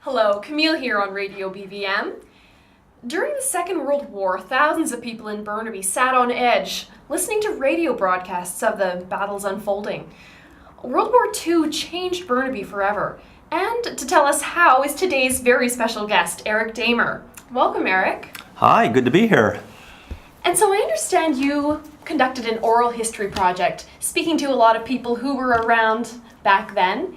Hello, Camille here on Radio BVM. During the Second World War, thousands of people in Burnaby sat on edge, listening to radio broadcasts of the battles unfolding. World War II changed Burnaby forever, and to tell us how is today's very special guest, Eric Damer. Welcome, Eric. Hi, good to be here. And so I understand you conducted an oral history project, speaking to a lot of people who were around back then.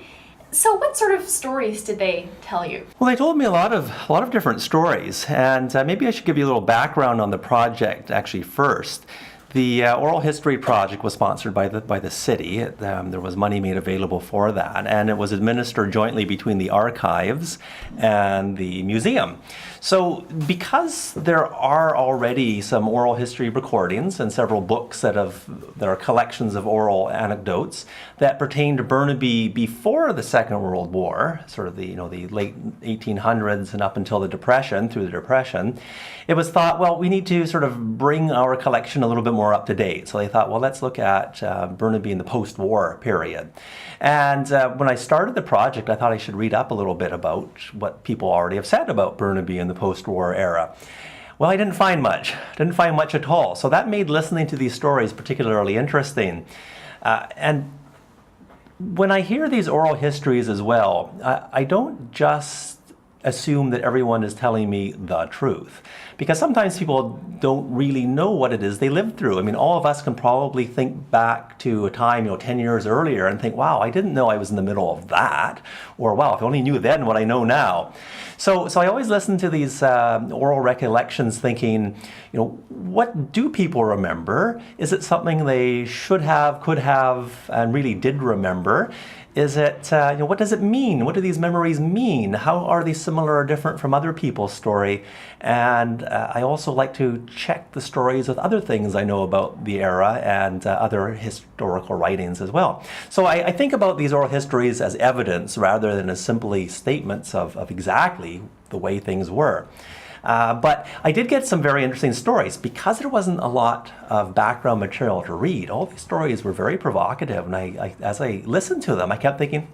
So what sort of stories did they tell you? Well, they told me a lot of different stories, and maybe I should give you a little background on the project actually first. The oral history project was sponsored by the city. There was money made available for that, and it was administered jointly between the archives and the museum. So because there are already some oral history recordings and several books that are collections of oral anecdotes that pertain to Burnaby before the Second World War, sort of the late 1800s and up until the Depression, through the Depression, it was thought, well, we need to sort of bring our collection a little bit more up to date. So they thought, well, let's look at Burnaby in the post-war period. And when I started the project, I thought I should read up a little bit about what people already have said about Burnaby in the post-war era. Well, I didn't find much at all. So that made listening to these stories particularly interesting. And when I hear these oral histories as well, I don't just assume that everyone is telling me the truth, because sometimes people don't really know what it is they lived through. I mean, all of us can probably think back to a time, 10 years earlier and think, wow, I didn't know I was in the middle of that, or wow, if I only knew then what I know now. So I always listen to these oral recollections thinking, what do people remember? Is it something they should have, could have, and really did remember? Is it, what does it mean? What do these memories mean? How are they similar or different from other people's story? And I also like to check the stories with other things I know about the era and other historical writings as well. So I think about these oral histories as evidence rather than as simply statements of exactly the way things were. But I did get some very interesting stories because there wasn't a lot of background material to read. All these stories were very provocative, and as I listened to them, I kept thinking,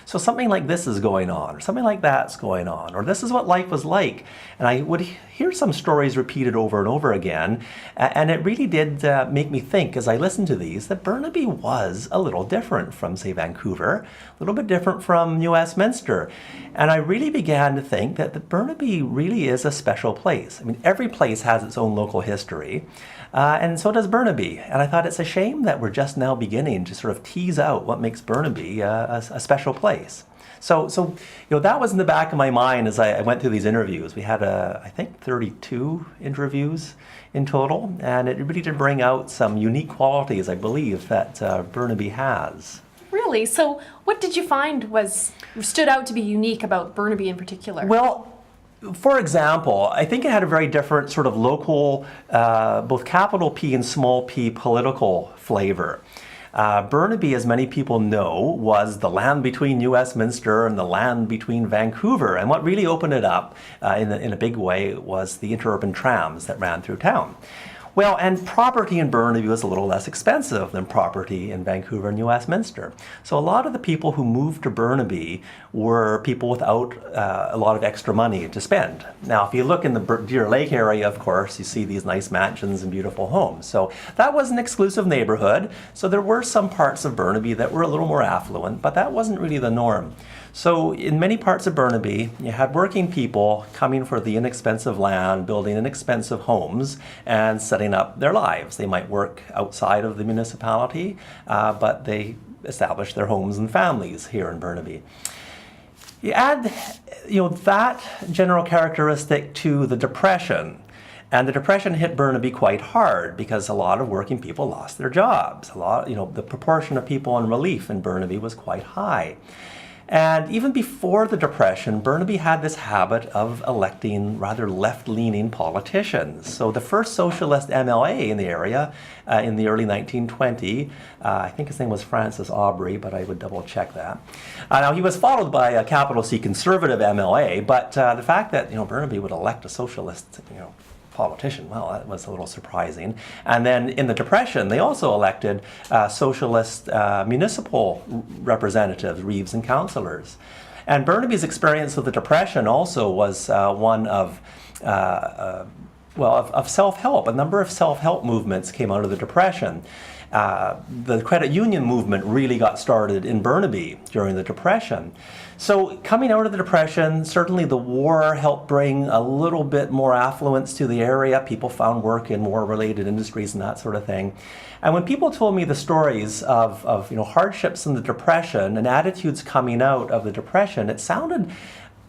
so something like this is going on, or something like that's going on, or this is what life was like. And I would hear some stories repeated over and over again, and it really did make me think, as I listened to these, that Burnaby was a little different from, say, Vancouver, a little bit different from New Westminster. And I really began to think that Burnaby really is a special place. I mean, every place has its own local history, and so does Burnaby. And I thought it's a shame that we're just now beginning to sort of tease out what makes Burnaby a special place. So that was in the back of my mind as I went through these interviews. We had, I think, 32 interviews in total, and it really did bring out some unique qualities, I believe, that Burnaby has. Really? So what did you find stood out to be unique about Burnaby in particular? Well, for example, I think it had a very different sort of local, both capital P and small p political flavor. Burnaby, as many people know, was the land between New Westminster and the land between Vancouver. And what really opened it up in a big way was the interurban trams that ran through town. Well, and property in Burnaby was a little less expensive than property in Vancouver and New Westminster. So a lot of the people who moved to Burnaby were people without a lot of extra money to spend. Now, if you look in the Deer Lake area, of course, you see these nice mansions and beautiful homes. So that was an exclusive neighborhood. So there were some parts of Burnaby that were a little more affluent, but that wasn't really the norm. So in many parts of Burnaby, you had working people coming for the inexpensive land, building inexpensive homes, and setting up their lives. They might work outside of the municipality, but they established their homes and families here in Burnaby. You add, that general characteristic to the Depression, and the Depression hit Burnaby quite hard because a lot of working people lost their jobs. The proportion of people on relief in Burnaby was quite high. And even before the Depression, Burnaby had this habit of electing rather left-leaning politicians. So the first socialist MLA in the area in the early 1920s, I think his name was Francis Aubrey, but I would double-check that. Now, he was followed by a capital C conservative MLA, but the fact that Burnaby would elect a socialist politician, well, that was a little surprising. And then in the Depression, they also elected socialist municipal representatives, reeves and councillors. And Burnaby's experience of the Depression also was one of self-help. A number of self-help movements came out of the Depression. The credit union movement really got started in Burnaby during the Depression. So coming out of the Depression, certainly the war helped bring a little bit more affluence to the area. People found work in war-related industries and that sort of thing. And when people told me the stories of hardships in the Depression and attitudes coming out of the Depression, it sounded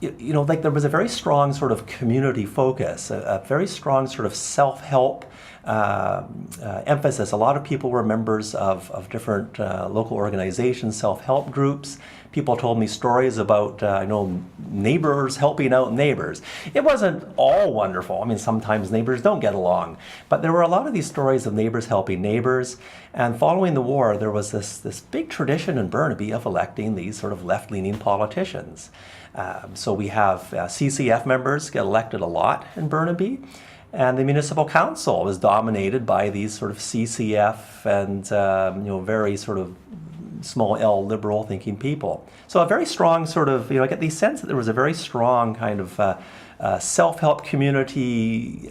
like there was a very strong sort of community focus, a very strong sort of self-help emphasis. A lot of people were members of different local organizations, self-help groups. People told me stories about neighbors helping out neighbors. It wasn't all wonderful. I mean, sometimes neighbors don't get along, but there were a lot of these stories of neighbors helping neighbors. And following the war, there was this big tradition in Burnaby of electing these sort of left-leaning politicians. So we have CCF members get elected a lot in Burnaby. And the municipal council is dominated by these sort of CCF and very sort of small L liberal thinking people. So a very strong sort of, I get the sense that there was a very strong kind of self-help community,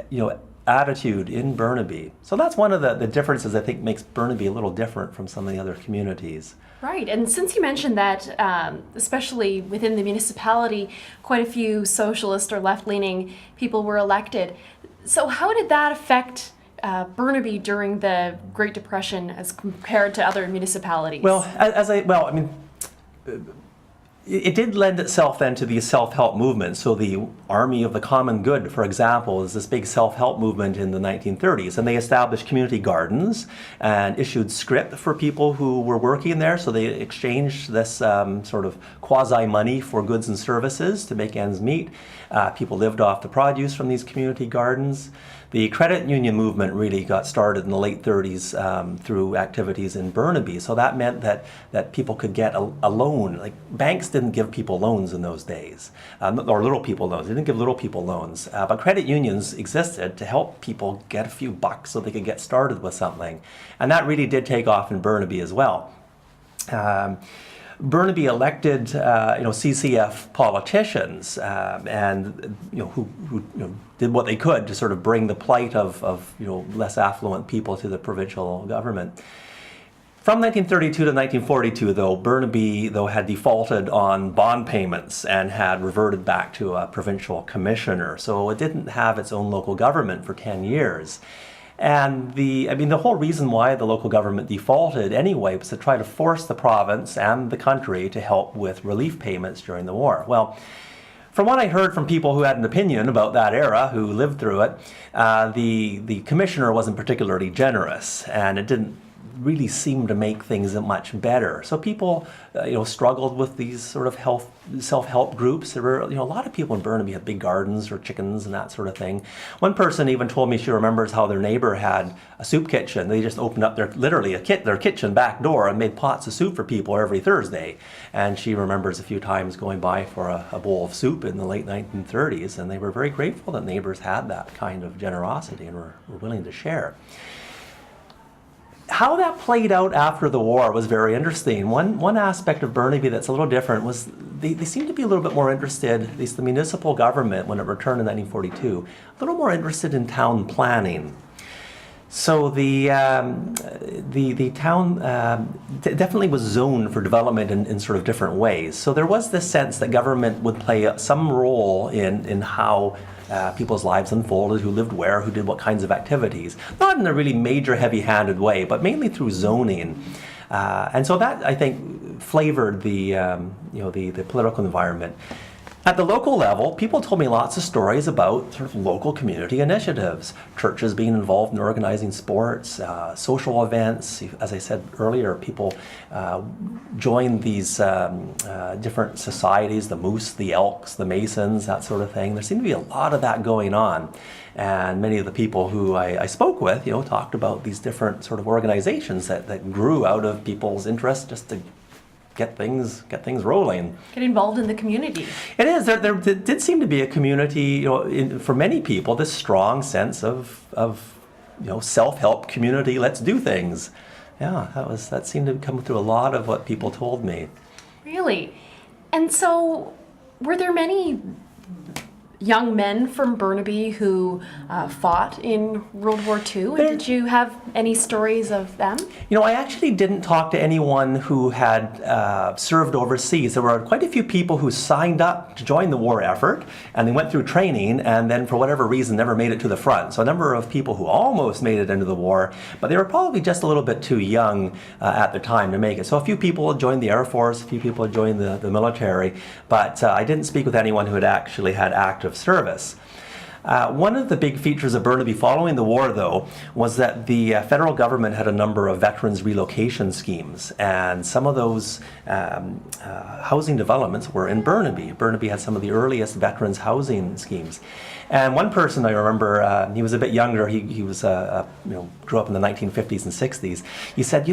attitude in Burnaby. So that's one of the differences I think makes Burnaby a little different from some of the other communities. Right, and since you mentioned that, especially within the municipality, quite a few socialist or left-leaning people were elected. So how did that affect Burnaby during the Great Depression as compared to other municipalities? Well, it did lend itself then to the self-help movement. So the Army of the Common Good, for example, is this big self-help movement in the 1930s. And they established community gardens and issued scrip for people who were working there. So they exchanged this sort of quasi-money for goods and services to make ends meet. People lived off the produce from these community gardens. The credit union movement really got started in the late 30s through activities in Burnaby. So that meant that people could get a loan. Like banks didn't give people loans in those days, or little people loans. They didn't give little people loans. But credit unions existed to help people get a few bucks so they could get started with something. And that really did take off in Burnaby as well. Burnaby elected, CCF politicians, and who did what they could to sort of bring the plight of less affluent people to the provincial government. From 1932 to 1942, though, Burnaby had defaulted on bond payments and had reverted back to a provincial commissioner. So it didn't have its own local government for 10 years. And the whole reason why the local government defaulted anyway was to try to force the province and the country to help with relief payments during the war. Well, from what I heard from people who had an opinion about that era, who lived through it, the commissioner wasn't particularly generous, and it didn't really seem to make things much better. So people, struggled with these sort of self-help groups. There were, a lot of people in Burnaby had big gardens or chickens and that sort of thing. One person even told me she remembers how their neighbor had a soup kitchen. They just opened up their kitchen back door and made pots of soup for people every Thursday. And she remembers a few times going by for a bowl of soup in the late 1930s, and they were very grateful that neighbors had that kind of generosity and were willing to share. How that played out after the war was very interesting. One aspect of Burnaby that's a little different was they seemed to be a little bit more interested, at least the municipal government when it returned in 1942, a little more interested in town planning. So the town definitely was zoned for development in sort of different ways. So there was this sense that government would play some role in how people's lives unfolded, who lived where, who did what kinds of activities. Not in a really major heavy-handed way, but mainly through zoning. And so that, I think, flavored the political environment. At the local level, people told me lots of stories about sort of local community initiatives, churches being involved in organizing sports, social events. As I said earlier, people joined these different societies, the Moose, the Elks, the Masons, that sort of thing. There seemed to be a lot of that going on. And many of the people who I spoke with, talked about these different sort of organizations that grew out of people's interest just to get things rolling. Get involved in the community. It is. There did seem to be a community, for many people, this strong sense of self-help community. Let's do things. Yeah, that seemed to come through a lot of what people told me. Really? And so, were there many young men from Burnaby who fought in World War II? And did you have any stories of them? You know, I actually didn't talk to anyone who had served overseas. There were quite a few people who signed up to join the war effort, and they went through training, and then for whatever reason never made it to the front. So a number of people who almost made it into the war, but they were probably just a little bit too young at the time to make it. So a few people joined the Air Force, a few people joined the military, but I didn't speak with anyone who had actually had active service. One of the big features of Burnaby following the war, though, was that the federal government had a number of veterans relocation schemes, and some of those housing developments were in Burnaby. Burnaby had some of the earliest veterans housing schemes. And one person I remember, he was a bit younger, he was, grew up in the 1950s and 60s. He said,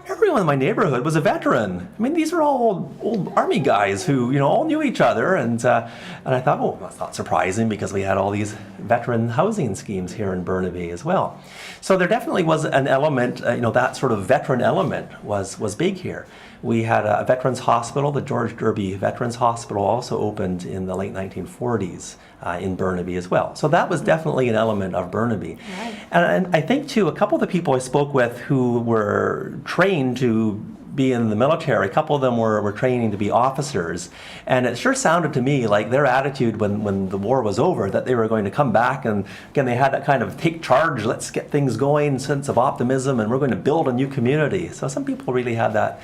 everyone in my neighborhood was a veteran. I mean, these are all old Army guys who, all knew each other. And I thought, oh, that's not surprising because we had all these veteran housing schemes here in Burnaby as well. So there definitely was an element, that sort of veteran element was big here. We had a veterans hospital, the George Derby Veterans Hospital, also opened in the late 1940s in Burnaby as well. So that was definitely an element of Burnaby. Right. And I think, too, a couple of the people I spoke with who were trained to be in the military, a couple of them were training to be officers, and it sure sounded to me like their attitude when the war was over, that they were going to come back, and again they had that kind of take charge, let's get things going, sense of optimism, and we're going to build a new community. So some people really had that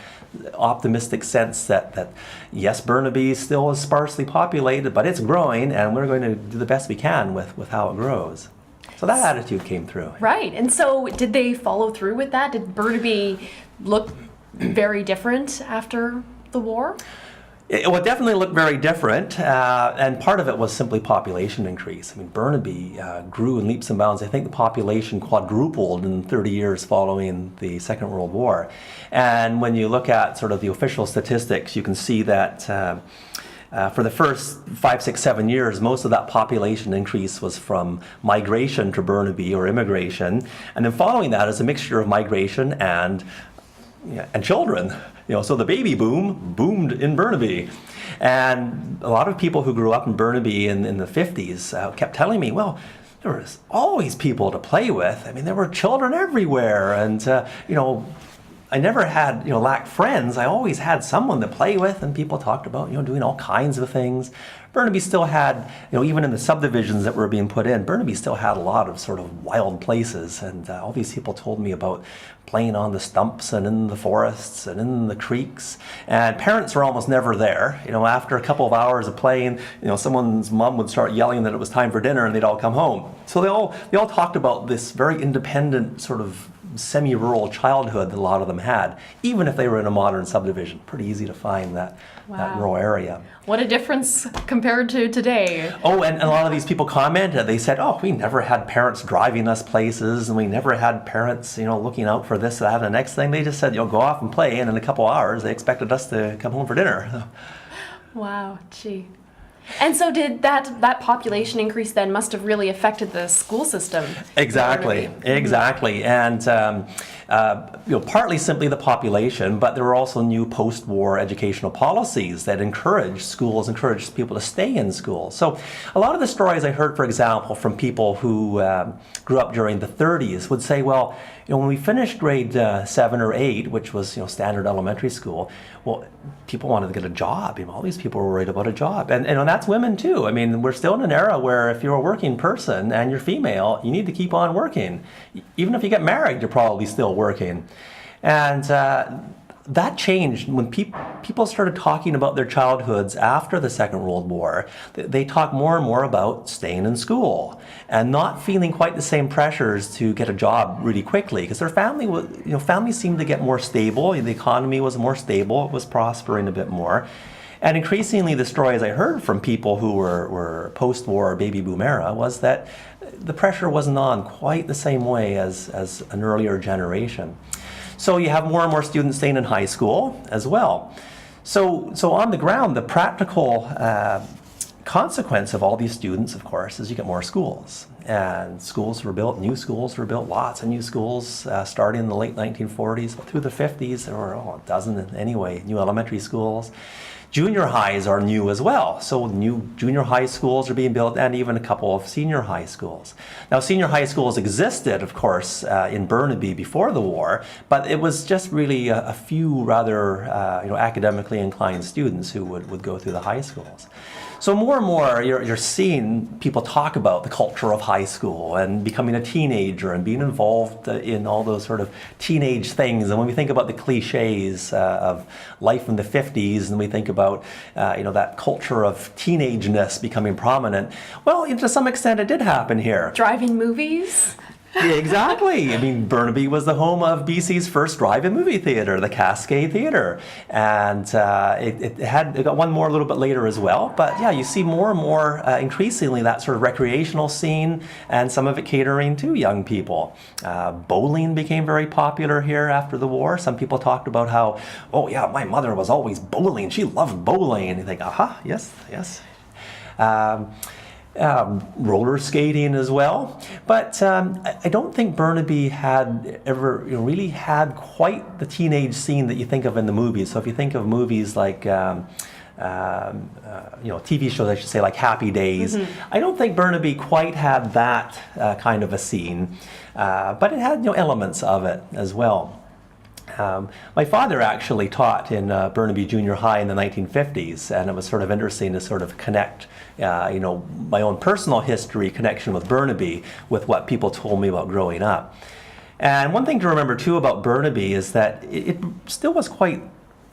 optimistic sense that yes, Burnaby still is sparsely populated, but it's growing, and we're going to do the best we can with how it grows. So that attitude came through. Right. And so did they follow through with that? Did Burnaby look very different after the war? It would definitely look very different, and part of it was simply population increase. I mean, Burnaby grew in leaps and bounds. I think the population quadrupled in 30 years following the Second World War. And when you look at sort of the official statistics, you can see that for the first 5, 6, 7 years, most of that population increase was from migration to Burnaby or immigration. And then following that is a mixture of migration and children. So the baby boom boomed in Burnaby. And a lot of people who grew up in Burnaby in the 50s kept telling me, well, there was always people to play with. I mean, there were children everywhere. And, I never had, lacked friends. I always had someone to play with, and people talked about, doing all kinds of things. Burnaby still had, even in the subdivisions that were being put in, Burnaby still had a lot of sort of wild places. And all these people told me about playing on the stumps and in the forests and in the creeks. And parents were almost never there. After a couple of hours of playing, someone's mom would start yelling that it was time for dinner, and they'd all come home. So they all talked about this very independent sort of semi-rural childhood that a lot of them had, even if they were in a modern subdivision. Pretty easy to find that rural area. What a difference compared to today. Oh, and a lot of these people commented, they said, oh, we never had parents driving us places, and we never had parents, looking out for this, that, and the next thing. They just said, go off and play, and in a couple hours, they expected us to come home for dinner. Wow, gee. And so did that population increase then must have really affected the school system? Exactly. And partly simply the population, but there were also new post-war educational policies that encouraged people to stay in school. So a lot of the stories I heard, for example, from people who grew up during the 30s would say, well, when we finished grade 7 or 8, which was standard elementary school, well, people wanted to get a job. All these people were worried about a job, and that's women too. I mean, we're still in an era where if you're a working person and you're female, you need to keep on working. Even if you get married, you're probably still working, and that changed when people started talking about their childhoods after the Second World War. They talked more and more about staying in school and not feeling quite the same pressures to get a job really quickly, because their families seemed to get more stable. The economy was more stable. It was prospering a bit more. And increasingly, the stories I heard from people who were post-war baby boom era was that the pressure wasn't on quite the same way as an earlier generation. So you have more and more students staying in high school as well. So on the ground, the practical consequence of all these students, of course, is you get more schools. And schools were built, new schools were built, lots of new schools starting in the late 1940s. But through the 50s, there were a dozen anyway, new elementary schools. Junior highs are new as well. So new junior high schools are being built, and even a couple of senior high schools. Now, senior high schools existed, of course, in Burnaby before the war, but it was just really a few rather academically inclined students who would go through the high schools. So more and more, you're seeing people talk about the culture of high school and becoming a teenager and being involved in all those sort of teenage things. And when we think about the cliches of life in the 50s, and we think about that culture of teenageness becoming prominent, well, to some extent, it did happen here. Drive-in movies. Yeah, exactly. I mean, Burnaby was the home of BC's first drive-in movie theater, the Cascade Theater, and it got one more a little bit later as well. But yeah, you see more and more increasingly that sort of recreational scene, and some of it catering to young people. Bowling became very popular here after the war. Some people talked about how, oh yeah, my mother was always bowling. She loved bowling, and you think, aha, yes. Roller skating as well, but I don't think Burnaby had ever really had quite the teenage scene that you think of in the movies. So if you think of movies like TV shows, I should say, like Happy Days, I don't think Burnaby quite had that kind of a scene, but it had elements of it as well. My father actually taught in Burnaby Junior High in the 1950s, and it was sort of interesting to sort of connect my own personal history connection with Burnaby with what people told me about growing up. And one thing to remember too about Burnaby is that it still was quite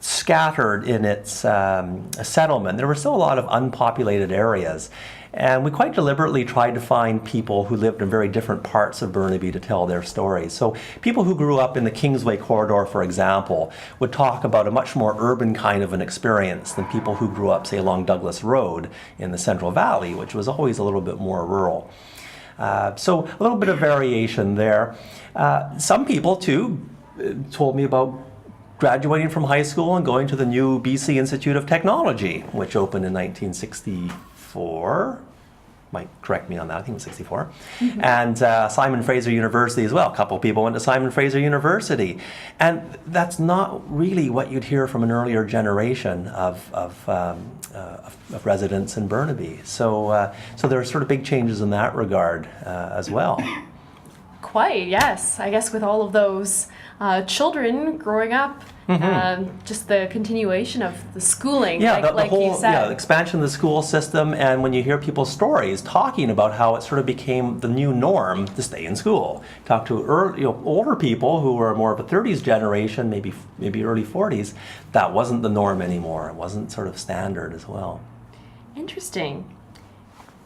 scattered in its settlement. There were still a lot of unpopulated areas. And we quite deliberately tried to find people who lived in very different parts of Burnaby to tell their stories. So people who grew up in the Kingsway corridor, for example, would talk about a much more urban kind of an experience than people who grew up, say, along Douglas Road in the Central Valley, which was always a little bit more rural. So a little bit of variation there. Some people, too, told me about graduating from high school and going to the new BC Institute of Technology, which opened in 1964. Might correct me on that, I think it was 64. And Simon Fraser University as well. A couple of people went to Simon Fraser University. And that's not really what you'd hear from an earlier generation of residents in Burnaby. So there are sort of big changes in that regard as well. Quite, yes. I guess with all of those children growing up, just the continuation of the schooling, the like whole, you said. the expansion of the school system, and when you hear people's stories talking about how it sort of became the new norm to stay in school. Talk to older people who were more of a 30s generation, maybe early 40s, that wasn't the norm anymore. It wasn't sort of standard as well. Interesting.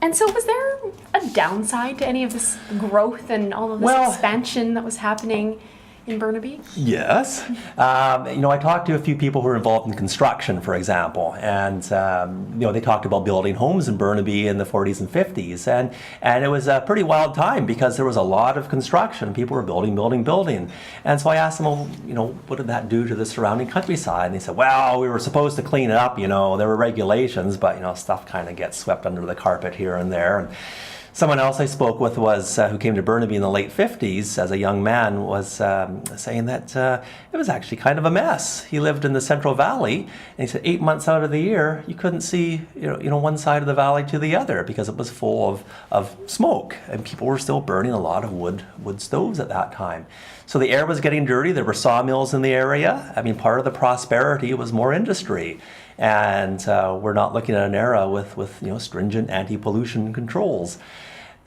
And so was there a downside to any of this growth and all of this expansion that was happening in Burnaby? Yes. I talked to a few people who were involved in construction, for example, and they talked about building homes in Burnaby in the 40s and 50s, and it was a pretty wild time because there was a lot of construction. People were building. And so I asked them, what did that do to the surrounding countryside? And they said, well, we were supposed to clean it up, there were regulations, but stuff kind of gets swept under the carpet here and there. And someone else I spoke with was who came to Burnaby in the late 50s as a young man was saying that it was actually kind of a mess. He lived in the Central Valley, and he said 8 months out of the year you couldn't see one side of the valley to the other because it was full of smoke, and people were still burning a lot of wood stoves at that time. So the air was getting dirty. There were sawmills in the area. I mean, part of the prosperity was more industry. And we're not looking at an era with stringent anti-pollution controls.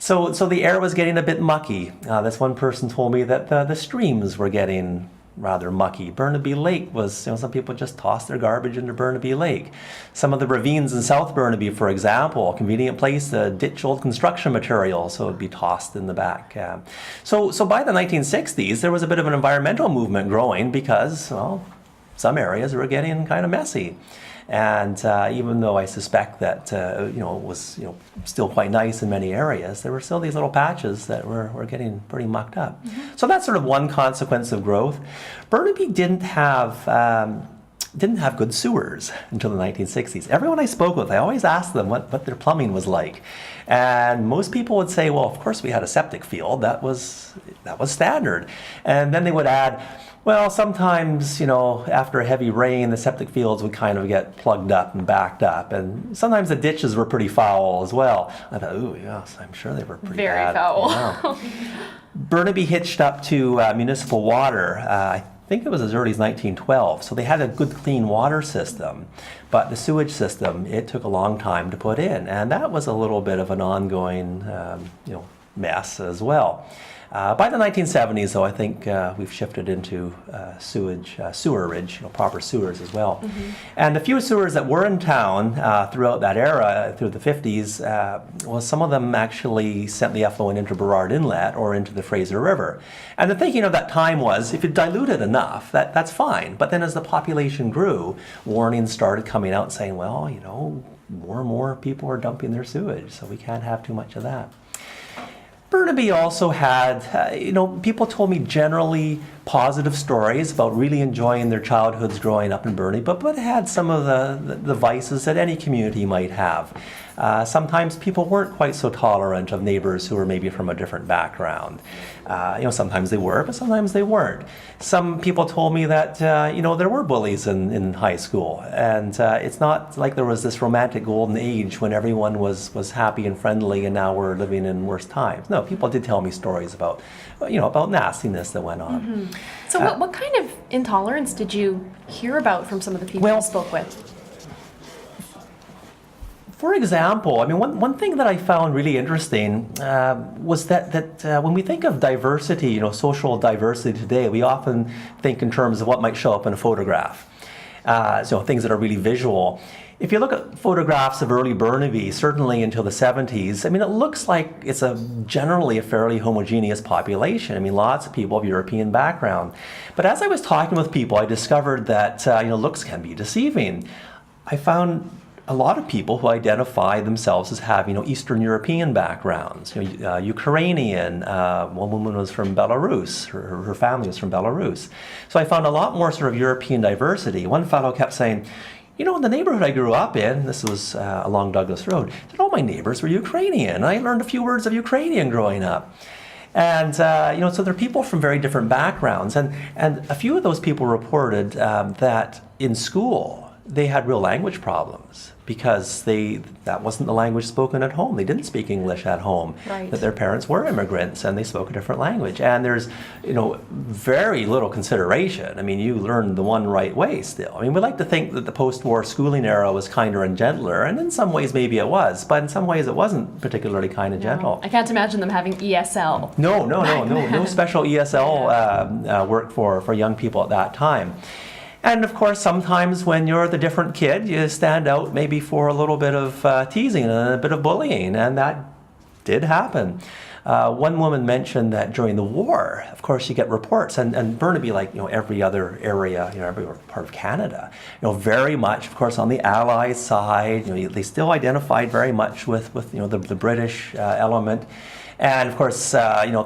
So the air was getting a bit mucky. This one person told me that the streams were getting rather mucky. Burnaby Lake was, some people just tossed their garbage into Burnaby Lake. Some of the ravines in South Burnaby, for example, a convenient place to ditch old construction material, so it would be tossed in the back. So by the 1960s, there was a bit of an environmental movement growing because, some areas were getting kind of messy. And even though I suspect that it was still quite nice in many areas, there were still these little patches that were getting pretty mucked up. So that's sort of one consequence of growth. Burnaby didn't have didn't have good sewers until the 1960s. Everyone I spoke with, I always asked them what their plumbing was like. And most people would say, well, of course we had a septic field. That was standard. And then they would add, well, sometimes, after a heavy rain, the septic fields would kind of get plugged up and backed up. And sometimes the ditches were pretty foul as well. I thought, ooh, yes, I'm sure they were pretty Very bad. foul. Burnaby hitched up to municipal water. I think it was as early as 1912. So they had a good, clean water system. But the sewage system, it took a long time to put in. And that was a little bit of an ongoing, mess as well. By the 1970s, though, I think we've shifted into sewerage, proper sewers as well. Mm-hmm. And the few sewers that were in town throughout that era, through the 50s, some of them actually sent the effluent into Burrard Inlet or into the Fraser River. And the thinking of that time was, if you dilute it enough, that's fine. But then as the population grew, warnings started coming out saying, well, more and more people are dumping their sewage, so we can't have too much of that. Burnaby also had, people told me generally positive stories about really enjoying their childhoods growing up in Burnaby, but it had some of the vices that any community might have. Sometimes people weren't quite so tolerant of neighbors who were maybe from a different background. Sometimes they were, but sometimes they weren't. Some people told me that, there were bullies in high school. And it's not like there was this romantic golden age when everyone was happy and friendly and now we're living in worse times. No, people did tell me stories about nastiness that went on. Mm-hmm. So what kind of intolerance did you hear about from some of the people you spoke with? For example, one thing that I found really interesting was that when we think of diversity, social diversity today, we often think in terms of what might show up in a photograph. Things that are really visual. If you look at photographs of early Burnaby, certainly until the 70s, it looks like it's generally a fairly homogeneous population. Lots of people of European background. But as I was talking with people, I discovered that looks can be deceiving. I found a lot of people who identify themselves as having Eastern European backgrounds, Ukrainian. One woman was from Belarus. Her family was from Belarus. So I found a lot more sort of European diversity. One fellow kept saying, in the neighborhood I grew up in, this was along Douglas Road, all my neighbors were Ukrainian. I learned a few words of Ukrainian growing up. And, so there are people from very different backgrounds. And a few of those people reported that in school, they had real language problems because that wasn't the language spoken at home. They didn't speak English at home. Right. That their parents were immigrants and they spoke a different language. And there's, very little consideration. You learn the one right way still. We like to think that the post-war schooling era was kinder and gentler, and in some ways maybe it was, but in some ways it wasn't particularly kind and gentle. I can't imagine them having ESL. No special ESL work for young people at that time. And of course, sometimes when you're the different kid, you stand out maybe for a little bit of teasing and a bit of bullying, and that did happen. One woman mentioned that during the war, of course, you get reports, and Burnaby, like every other area, every part of Canada, very much, of course, on the Allied side, they still identified very much with the British element. And of course,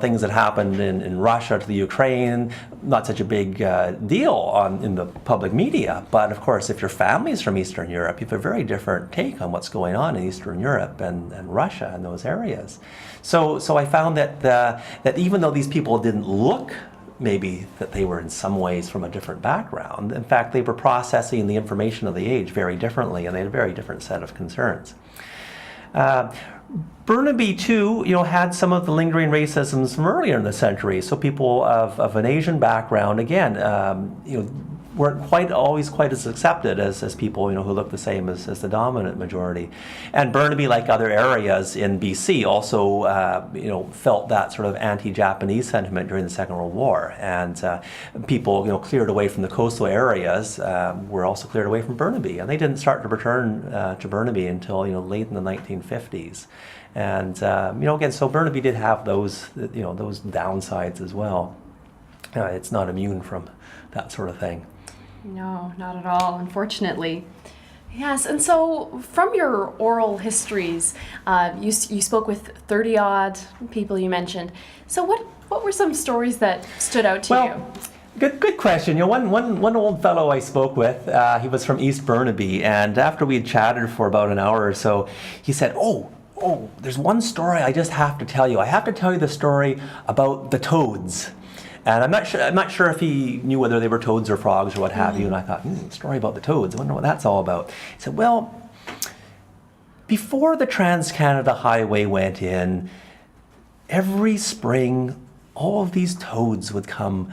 things that happened in Russia to the Ukraine, not such a big deal in the public media. But of course, if your family's from Eastern Europe, you have a very different take on what's going on in Eastern Europe and Russia and those areas. So I found that even though these people didn't look maybe that they were in some ways from a different background, in fact, they were processing the information of the age very differently, and they had a very different set of concerns. Burnaby, too, had some of the lingering racisms from earlier in the century. So people of an Asian background, again, weren't always quite as accepted as people, who looked the same as the dominant majority. And Burnaby, like other areas in BC, also, felt that sort of anti-Japanese sentiment during the Second World War. And people, cleared away from the coastal areas were also cleared away from Burnaby. And they didn't start to return to Burnaby until, late in the 1950s. And, again, so Burnaby did have those downsides as well. It's not immune from that sort of thing. No, not at all, unfortunately. Yes, and so from your oral histories, you spoke with 30-odd people you mentioned. So what were some stories that stood out to you? Good question. One old fellow I spoke with, he was from East Burnaby, and after we had chatted for about an hour or so, he said, "Oh, there's one story I just have to tell you. I have to tell you the story about the toads." And I'm not sure if he knew whether they were toads or frogs or what have you. And I thought, story about the toads. I wonder what that's all about. He said, "Well, before the Trans-Canada Highway went in, every spring, all of these toads would come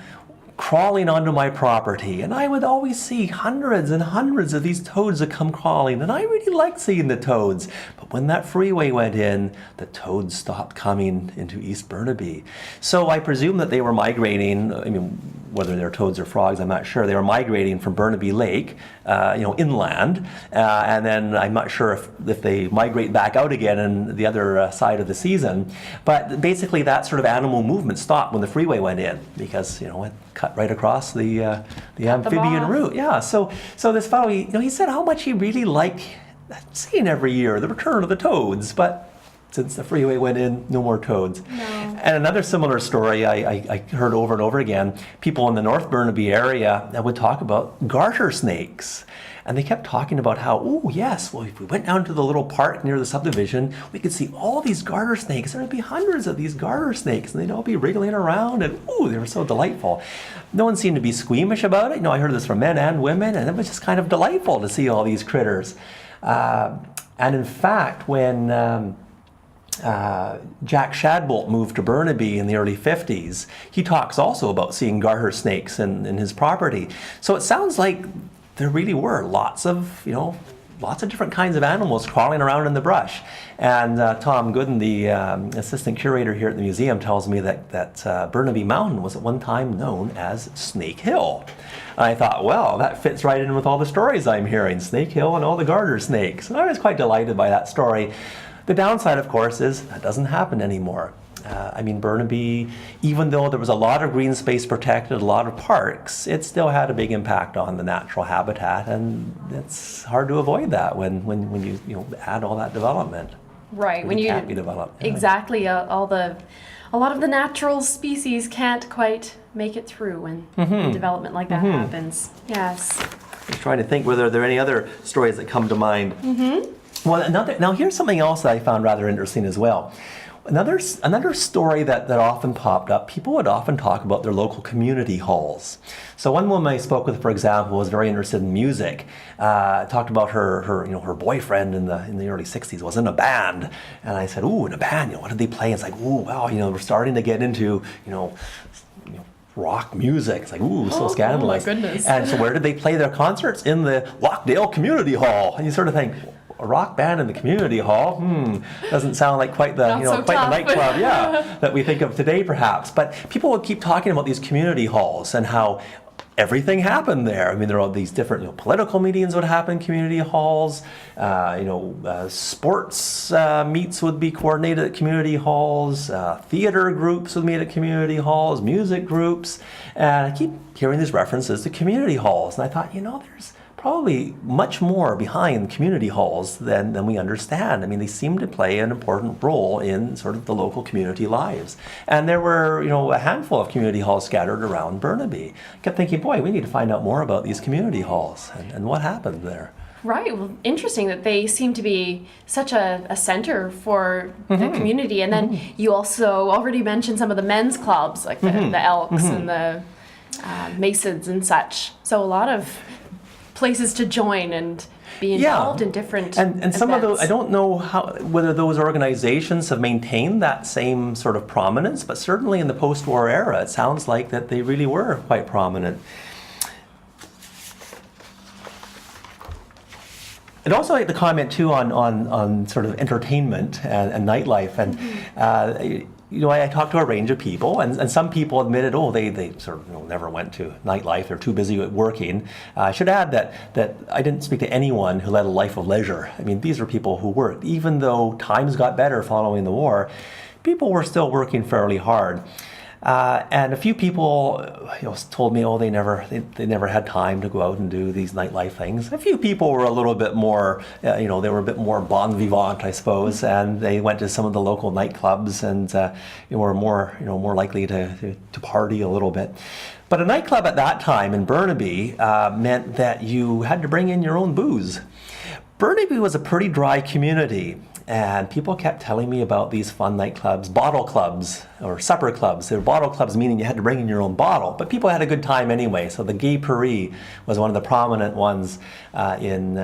crawling onto my property, and I would always see hundreds and hundreds of these toads that come crawling, and I really liked seeing the toads. But when that freeway went in, the toads stopped coming into East Burnaby." So I presume that they were migrating, I mean, whether they're toads or frogs, I'm not sure. They were migrating from Burnaby Lake, inland, and then I'm not sure if they migrate back out again on the other side of the season. But basically that sort of animal movement stopped when the freeway went in, because, it cut right across the amphibian route. Yeah, so this fellow, he said how much he really liked seeing every year the return of the toads, but since the freeway went in, no more toads. No. And another similar story I heard over and over again, people in the North Burnaby area would talk about garter snakes. And they kept talking about how, if we went down to the little park near the subdivision, we could see all these garter snakes. There would be hundreds of these garter snakes, and they'd all be wriggling around, and they were so delightful. No one seemed to be squeamish about it. I heard this from men and women, and it was just kind of delightful to see all these critters. And in fact, when Jack Shadbolt moved to Burnaby in the early 50s, he talks also about seeing garter snakes in his property. So it sounds like there really were lots of different kinds of animals crawling around in the brush. And Tom Gooden, the assistant curator here at the museum, tells me that Burnaby Mountain was at one time known as Snake Hill. And I thought, well, that fits right in with all the stories I'm hearing, Snake Hill and all the garter snakes. And I was quite delighted by that story. The downside, of course, is that doesn't happen anymore. Burnaby, even though there was a lot of green space protected, a lot of parks, it still had a big impact on the natural habitat, and it's hard to avoid that when you add all that development. Right, when you can't be developed. Exactly, a lot of the natural species can't quite make it through when development like that happens. Yes. I was trying to think whether there are any other stories that come to mind. Well, now here's something else that I found rather interesting as well. Another story that often popped up, people would often talk about their local community halls. So one woman I spoke with, for example, was very interested in music. Talked about her boyfriend in the early 60s was in a band. And I said, in a band, what did they play? It's like, wow, we're starting to get into, rock music. It's like, so scandalous. Oh my goodness. And so where did they play their concerts? In the Lockdale Community Hall. And you sort of think, a rock band in the community hall, doesn't sound like quite the the nightclub, that we think of today, perhaps. But people would keep talking about these community halls and how everything happened there. There are all these different political meetings would happen in community halls. Sports meets would be coordinated at community halls. Theater groups would meet at community halls. Music groups, and I keep hearing these references to community halls. And I thought, there's probably much more behind community halls than we understand. They seem to play an important role in sort of the local community lives. And there were, a handful of community halls scattered around Burnaby. I kept thinking, boy, we need to find out more about these community halls and what happened there. Right. Well, interesting that they seem to be such a center for the community. And then you also already mentioned some of the men's clubs, like the Elks and the Masons and such. So a lot of places to join and be involved in different and some of those, I don't know whether those organizations have maintained that same sort of prominence, but certainly in the post-war era, it sounds like that they really were quite prominent. I'd also like to comment too on sort of entertainment and nightlife, and I talked to a range of people, and some people admitted, they sort of never went to nightlife. They're too busy working. I should add that I didn't speak to anyone who led a life of leisure. These are people who worked. Even though times got better following the war, people were still working fairly hard. And a few people, told me, they never had time to go out and do these nightlife things. A few people were a little bit more, they were a bit more bon vivant, I suppose, and they went to some of the local nightclubs and were more likely to party a little bit. But a nightclub at that time in Burnaby meant that you had to bring in your own booze. Burnaby was a pretty dry community, and people kept telling me about these fun nightclubs, bottle clubs, or supper clubs. They were bottle clubs, meaning you had to bring in your own bottle, but people had a good time anyway. So the Gay Paris was one of the prominent ones in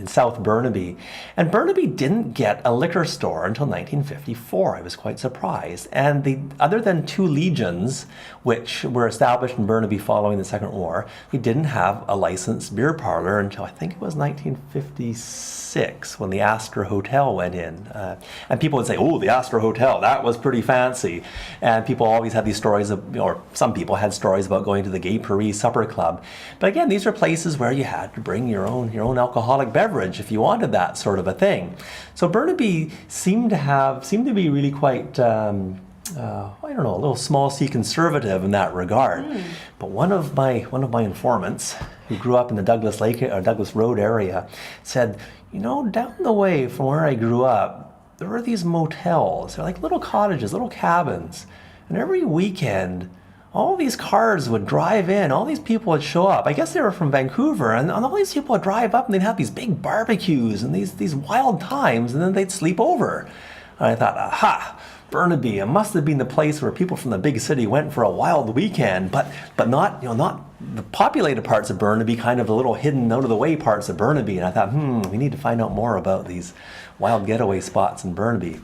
South Burnaby. And Burnaby didn't get a liquor store until 1954. I was quite surprised. And other than two legions, which were established in Burnaby following the Second War, we didn't have a licensed beer parlor until I think it was 1956 when the Astor Hotel went in. And people would say, oh, the Astor Hotel, that was pretty fancy. And people always had these stories, or some people had stories about going to the Gay Paris Supper Club. But again, these are places where you had to bring your own alcoholic beverage if you wanted that sort of a thing. So Burnaby seemed to be really quite, a little small c conservative in that regard. But one of my informants who grew up in the Douglas Road area said, down the way from where I grew up, there were these motels. They're like little cottages, little cabins, and every weekend all these cars would drive in, all these people would show up. I guess they were from Vancouver, and all these people would drive up and they'd have these big barbecues and these wild times, and then they'd sleep over. And I thought, aha, Burnaby, it must have been the place where people from the big city went for a wild weekend, but not the populated parts of Burnaby, kind of the little hidden out of the way parts of Burnaby. And I thought, we need to find out more about these wild getaway spots in Burnaby.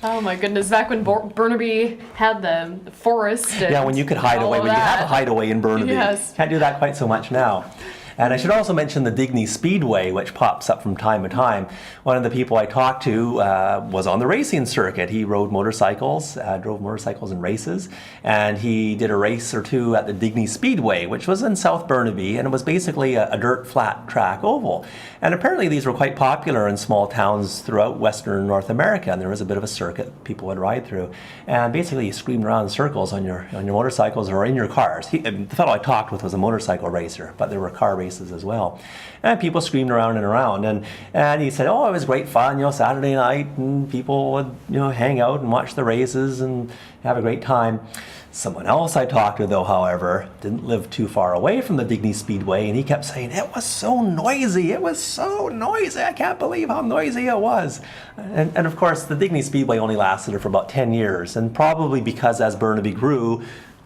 Oh my goodness, back when Burnaby had the forest. Yeah, when you could hide away, when you had a hideaway in Burnaby. Yes. Can't do that quite so much now. And I should also mention the Digny Speedway, which pops up from time to time. One of the people I talked to was on the racing circuit. He rode motorcycles, drove motorcycles in races, and he did a race or two at the Digny Speedway, which was in South Burnaby, and it was basically a dirt flat track oval. And apparently these were quite popular in small towns throughout Western North America, and there was a bit of a circuit people would ride through. And basically you screamed around in circles on your motorcycles or in your cars. The fellow I talked with was a motorcycle racer, but there were car races as well. And people screamed around and around. And he said, it was great fun, Saturday night, and people would, hang out and watch the races and have a great time. Someone else I talked to, though, however, didn't live too far away from the Digny Speedway, and he kept saying, it was so noisy, I can't believe how noisy it was. And of course, the Digny Speedway only lasted for about 10 years, and probably because as Burnaby grew,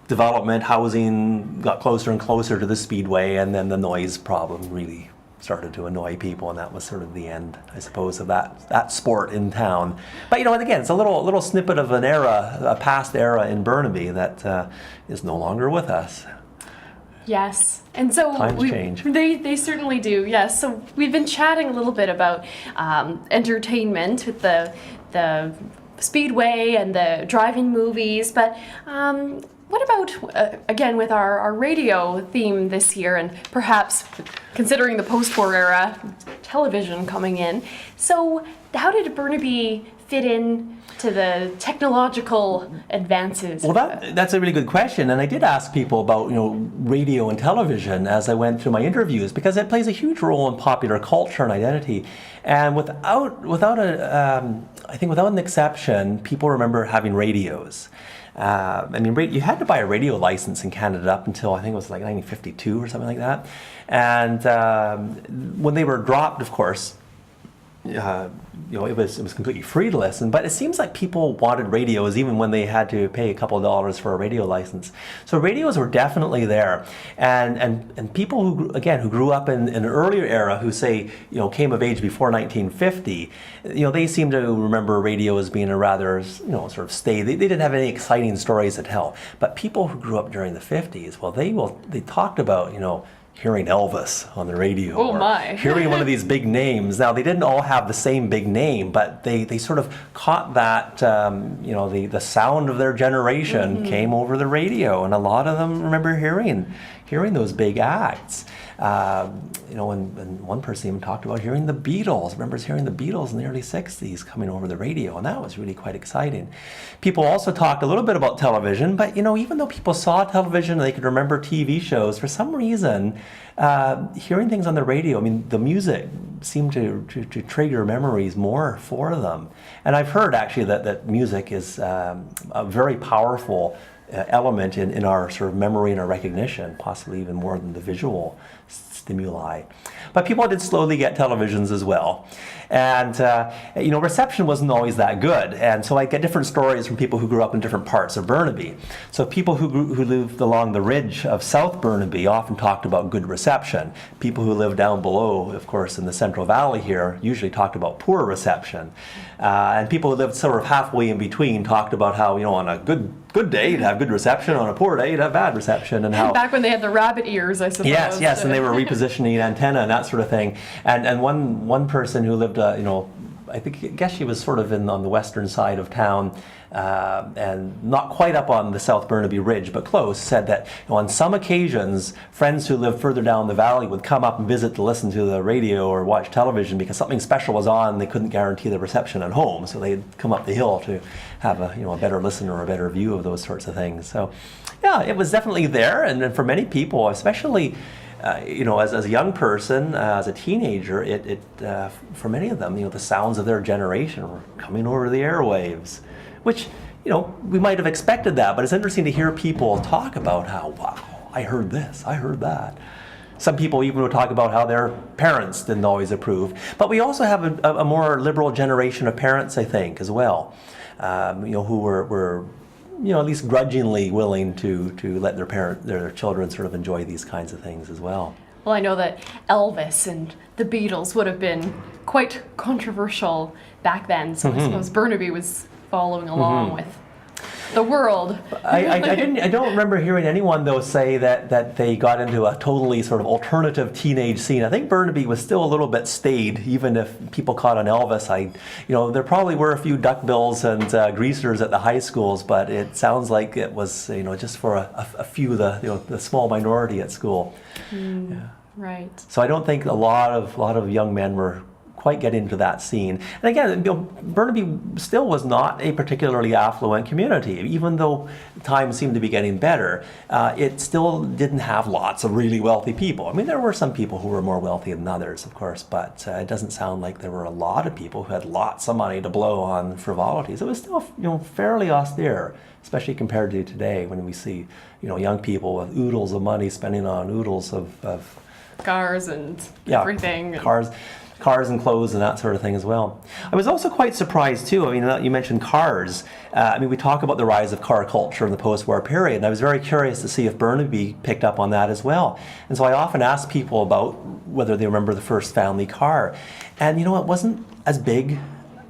development, housing got closer and closer to the Speedway, and then the noise problem really started to annoy people, and that was sort of the end, I suppose, of that sport in town. But and again, it's a little snippet of an era, a past era in Burnaby that is no longer with us. Yes, and so times change. They certainly do. Yes, so we've been chatting a little bit about entertainment with the Speedway and the drive-in movies, but what about, again, with our radio theme this year, and perhaps considering the post-war era, television coming in. So how did Burnaby fit in to the technological advances? Well, that's a really good question, and I did ask people about radio and television as I went through my interviews, because it plays a huge role in popular culture and identity. And without an exception, people remember having radios. You had to buy a radio license in Canada up until I think it was like 1952 or something like that. And when they were dropped, of course, it was completely free to listen. But it seems like people wanted radios even when they had to pay a couple of dollars for a radio license. So radios were definitely there, and people who grew up in an earlier era, who say came of age before 1950, they seem to remember radio as being a rather sort of stay. They didn't have any exciting stories to tell. But people who grew up during the 50s, they talked about hearing Elvis on the radio, or hearing one of these big names. Now, they didn't all have the same big name, but they sort of caught that, the sound of their generation came over the radio, and a lot of them remember hearing hearing those big acts. And one person even talked about hearing the Beatles. Remembers hearing the Beatles in the early 60s coming over the radio, and that was really quite exciting. People also talked a little bit about television, but even though people saw television and they could remember TV shows, for some reason, hearing things on the radio, the music seemed to trigger memories more for them. And I've heard actually that music is a very powerful element in our sort of memory and our recognition, possibly even more than the visual stimuli. But people did slowly get televisions as well. And, reception wasn't always that good. And so I get different stories from people who grew up in different parts of Burnaby. So people who lived along the ridge of South Burnaby often talked about good reception. People who lived down below, of course, in the Central Valley here, usually talked about poor reception. And people who lived sort of halfway in between talked about how, on a good day you'd have good reception, on a poor day you'd have bad reception. And how back when they had the rabbit ears, I suppose. Yes, and they were repositioning an antenna and that sort of thing. And one person who lived, I guess she was sort of on the western side of town, and not quite up on the South Burnaby Ridge, but close, said that on some occasions, friends who lived further down the valley would come up and visit to listen to the radio or watch television because something special was on. They couldn't guarantee the reception at home, so they'd come up the hill to have a better listen or a better view of those sorts of things. So, yeah, it was definitely there, and for many people, especially as a young person, as a teenager, it for many of them, the sounds of their generation were coming over the airwaves, which, we might have expected that, but it's interesting to hear people talk about how, wow, I heard this, I heard that. Some people even would talk about how their parents didn't always approve. But we also have a more liberal generation of parents, I think, as well, who were at least grudgingly willing to let their children sort of enjoy these kinds of things as well. Well, I know that Elvis and the Beatles would have been quite controversial back then, so I suppose Burnaby was following along with the world. I don't remember hearing anyone though say that they got into a totally sort of alternative teenage scene. I think Burnaby was still a little bit staid, even if people caught on Elvis. There probably were a few duckbills and greasers at the high schools, but it sounds like it was just for a few, the small minority at school. Yeah. Right. So I don't think a lot of young men were quite get into that scene. And again, Burnaby still was not a particularly affluent community. Even though times seemed to be getting better, it still didn't have lots of really wealthy people. There were some people who were more wealthy than others, of course, but it doesn't sound like there were a lot of people who had lots of money to blow on frivolities. It was still, fairly austere, especially compared to today when we see, young people with oodles of money spending on oodles of cars and everything. Cars and clothes and that sort of thing as well. I was also quite surprised too. You mentioned cars. We talk about the rise of car culture in the post-war period, and I was very curious to see if Burnaby picked up on that as well. And so I often ask people about whether they remember the first family car. And it wasn't as big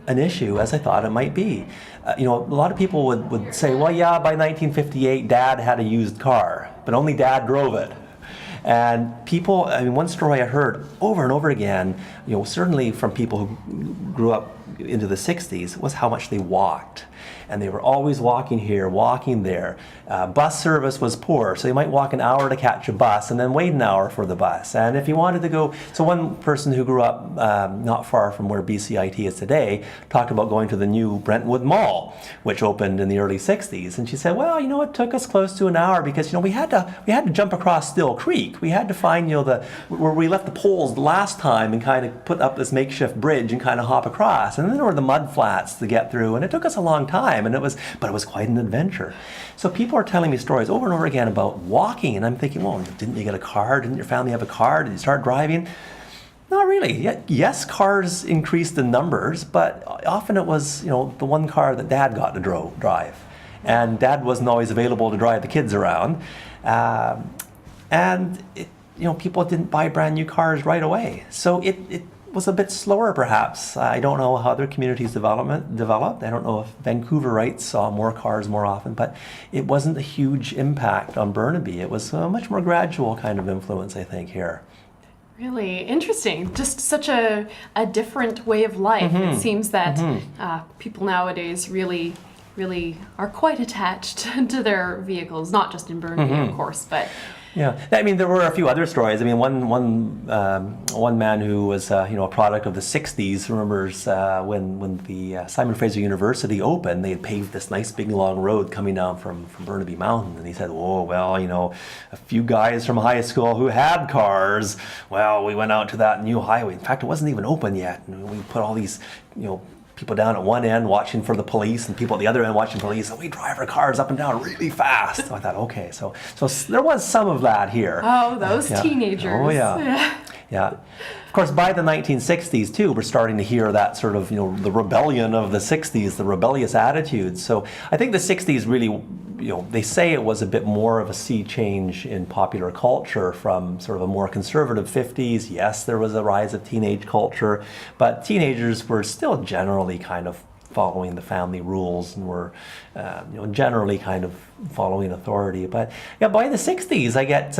an issue as I thought it might be. A lot of people would say, well, yeah, by 1958, Dad had a used car, but only Dad drove it. And people, one story I heard over and over again, certainly from people who grew up into the 60s, was how much they walked. And they were always walking here, walking there. Bus service was poor, so you might walk an hour to catch a bus and then wait an hour for the bus. And if you wanted to go, so one person who grew up not far from where BCIT is today talked about going to the new Brentwood Mall, which opened in the early 60s. And she said, well, it took us close to an hour because, we had to jump across Still Creek. We had to find, where we left the poles the last time and kind of put up this makeshift bridge and kind of hop across. And then there were the mud flats to get through, and it took us a long time. And it was quite an adventure. So people are telling me stories over and over again about walking, and I'm thinking, well, didn't you get a car? Didn't your family have a car? Did you start driving? Not really. Yes, cars increased in numbers, but often it was, the one car that Dad got to drive. And Dad wasn't always available to drive the kids around. People didn't buy brand new cars right away. So it was a bit slower, perhaps. I don't know how other communities developed. I don't know if Vancouverites saw more cars more often, but it wasn't a huge impact on Burnaby. It was a much more gradual kind of influence, I think, here. Really interesting. Just such a different way of life. It seems that people nowadays really are quite attached to their vehicles, not just in Burnaby, of course, but Yeah, I mean, there were a few other stories. I mean, one man who was a product of the '60s remembers when the Simon Fraser University opened, they had paved this nice big long road coming down from Burnaby Mountain, and he said, "Oh well, a few guys from high school who had cars. Well, we went out to that new highway. In fact, it wasn't even open yet, and we put all these people down at one end watching for the police and people at the other end watching police, and we drive our cars up and down really fast." So I thought, okay, so there was some of that here. Oh, those teenagers. Oh, yeah. Yeah. Of course, by the 1960s, too, we're starting to hear that sort of, the rebellion of the 60s, the rebellious attitudes. So I think the 60s really, they say it was a bit more of a sea change in popular culture from sort of a more conservative 50s. Yes, there was a rise of teenage culture, but teenagers were still generally kind of following the family rules and were, generally kind of following authority. But yeah, by the 60s, I get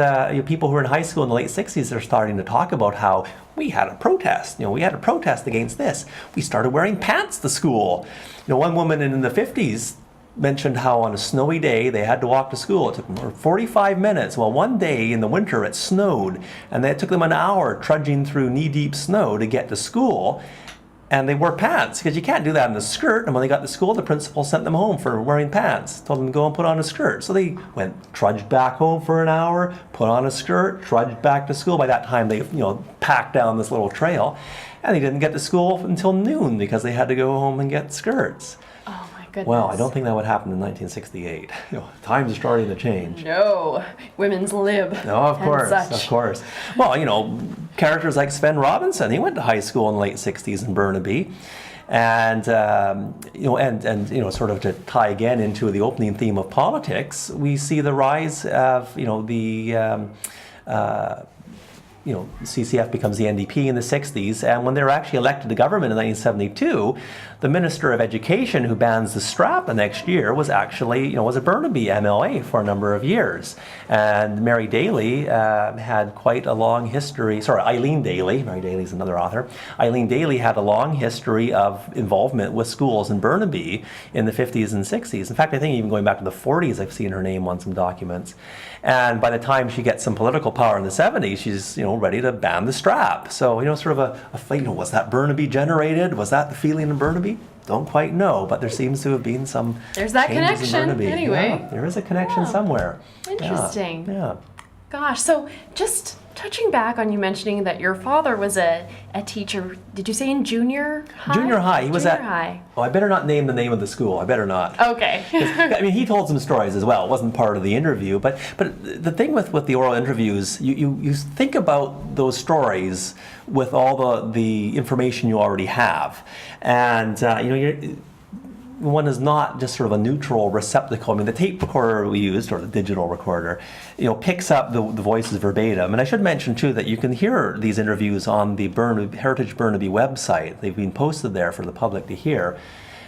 people who are in high school in the late 60s, they're starting to talk about how we had a protest. We had a protest against this. We started wearing pants to school. One woman in the 50s mentioned how on a snowy day they had to walk to school. It took them 45 minutes. Well, one day in the winter it snowed, and it took them an hour trudging through knee-deep snow to get to school. And they wore pants, because you can't do that in a skirt. And when they got to school, the principal sent them home for wearing pants, told them to go and put on a skirt. So they trudged back home for an hour, put on a skirt, trudged back to school. By that time, they packed down this little trail. And they didn't get to school until noon because they had to go home and get skirts. Oh my goodness. Well, I don't think that would happen in 1968. Times are starting to change. No, women's lib. No, of course, of course. Well, characters like Sven Robinson, he went to high school in the late 60s in Burnaby. And, sort of to tie again into the opening theme of politics, we see the rise of, CCF becomes the NDP in the 60s, and when they were actually elected to government in 1972, the Minister of Education who bans the strap the next year was actually, was a Burnaby MLA for a number of years. And Mary Daly had quite a long history, Eileen Daly, Mary Daly's another author, Eileen Daly had a long history of involvement with schools in Burnaby in the 50s and 60s. In fact, I think even going back to the 40s, I've seen her name on some documents. And by the time she gets some political power in the 70s, she's, ready to ban the strap. So, sort of a fight. Was that Burnaby generated? Was that the feeling in Burnaby? Don't quite know, but there seems to have been some There's that changes connection, in Burnaby. anyway. Yeah, there is a connection somewhere. Interesting. Yeah. Gosh, so just touching back on you mentioning that your father was a teacher, did you say in junior high? Junior high. He was at. High. Oh, I better not name the name of the school. I better not. Okay. He told some stories as well. It wasn't part of the interview, but the thing with the oral interviews, you think about those stories with all the information you already have, and one is not just sort of a neutral receptacle. The tape recorder we used, or the digital recorder, picks up the voices verbatim. And I should mention too that you can hear these interviews on the Heritage Burnaby website. They've been posted there for the public to hear.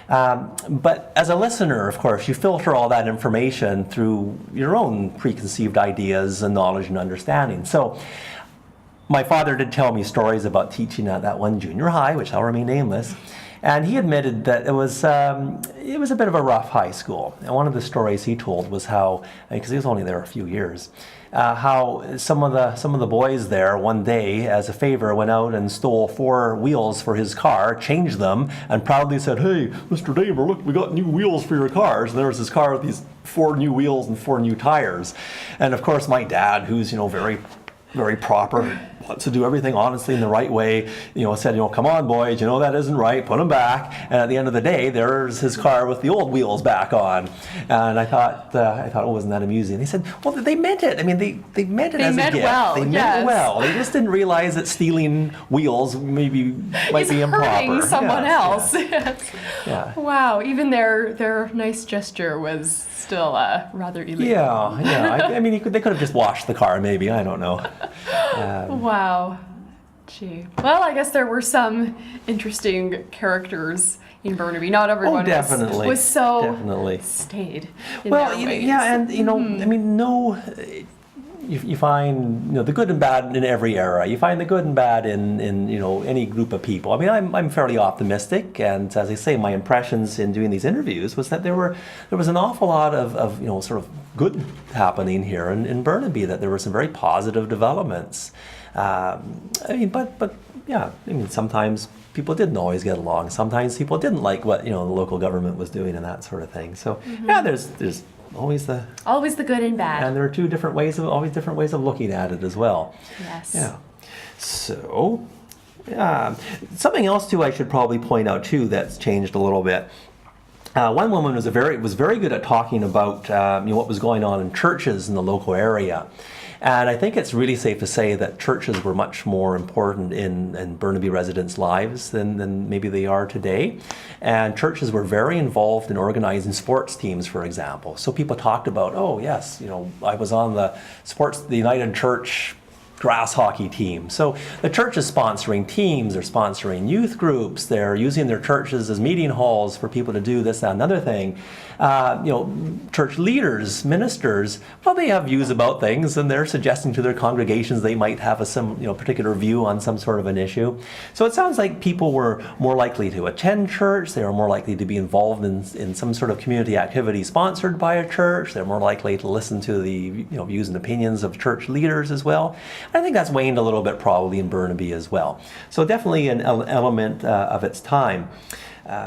But as a listener, of course, you filter all that information through your own preconceived ideas and knowledge and understanding. So my father did tell me stories about teaching at that one junior high, which I'll remain nameless. And he admitted that it was a bit of a rough high school. And one of the stories he told was how, because he was only there a few years, how some of the boys there one day, as a favor, went out and stole 4 wheels for his car, changed them, and proudly said, "Hey, Mr. Damer, look, we got new wheels for your cars." And there was his car with these 4 new wheels and 4 new tires. And of course, my dad, who's very, very proper, wants to do everything honestly in the right way, said, "Come on, boys, that isn't right, put them back." And at the end of the day, there's his car with the old wheels back on. And I thought, oh, wasn't that amusing? He said, well, they meant it. They meant it as a gift. Well, they meant it well. They just didn't realize that stealing wheels might be improper. Hurting someone else. Yes. Yeah. Wow, even their nice gesture was still rather illegal. Yeah. They could have just washed the car, maybe. I don't know. Wow. Gee. Well, I guess there were some interesting characters in Burnaby. Not everyone was so definitely stayed in well, their ways. yeah, and you find the good and bad in every era. You find the good and bad in any group of people. I mean, I'm fairly optimistic, and as I say, my impressions in doing these interviews was that there was an awful lot of sort of good happening here in Burnaby. That there were some very positive developments. I mean, but yeah, I mean, sometimes people didn't always get along. Sometimes people didn't like what the local government was doing and that sort of thing. So yeah, there's always the good and bad. And there are always different ways of looking at it as well. Yes. Yeah. So, something else too I should probably point out too that's changed a little bit. One woman was very good at talking about what was going on in churches in the local area. And I think it's really safe to say that churches were much more important in Burnaby residents' lives than maybe they are today. And churches were very involved in organizing sports teams, for example. So people talked about, oh yes, I was on the United Church grass hockey team. So the church is sponsoring teams, they're sponsoring youth groups, they're using their churches as meeting halls for people to do this, that, and another thing. Church leaders, ministers, well, they have views about things, and they're suggesting to their congregations they might have some particular view on some sort of an issue. So it sounds like people were more likely to attend church, they were more likely to be involved in some sort of community activity sponsored by a church, they're more likely to listen to the views and opinions of church leaders as well. I think that's waned a little bit probably in Burnaby as well. So definitely an element of its time.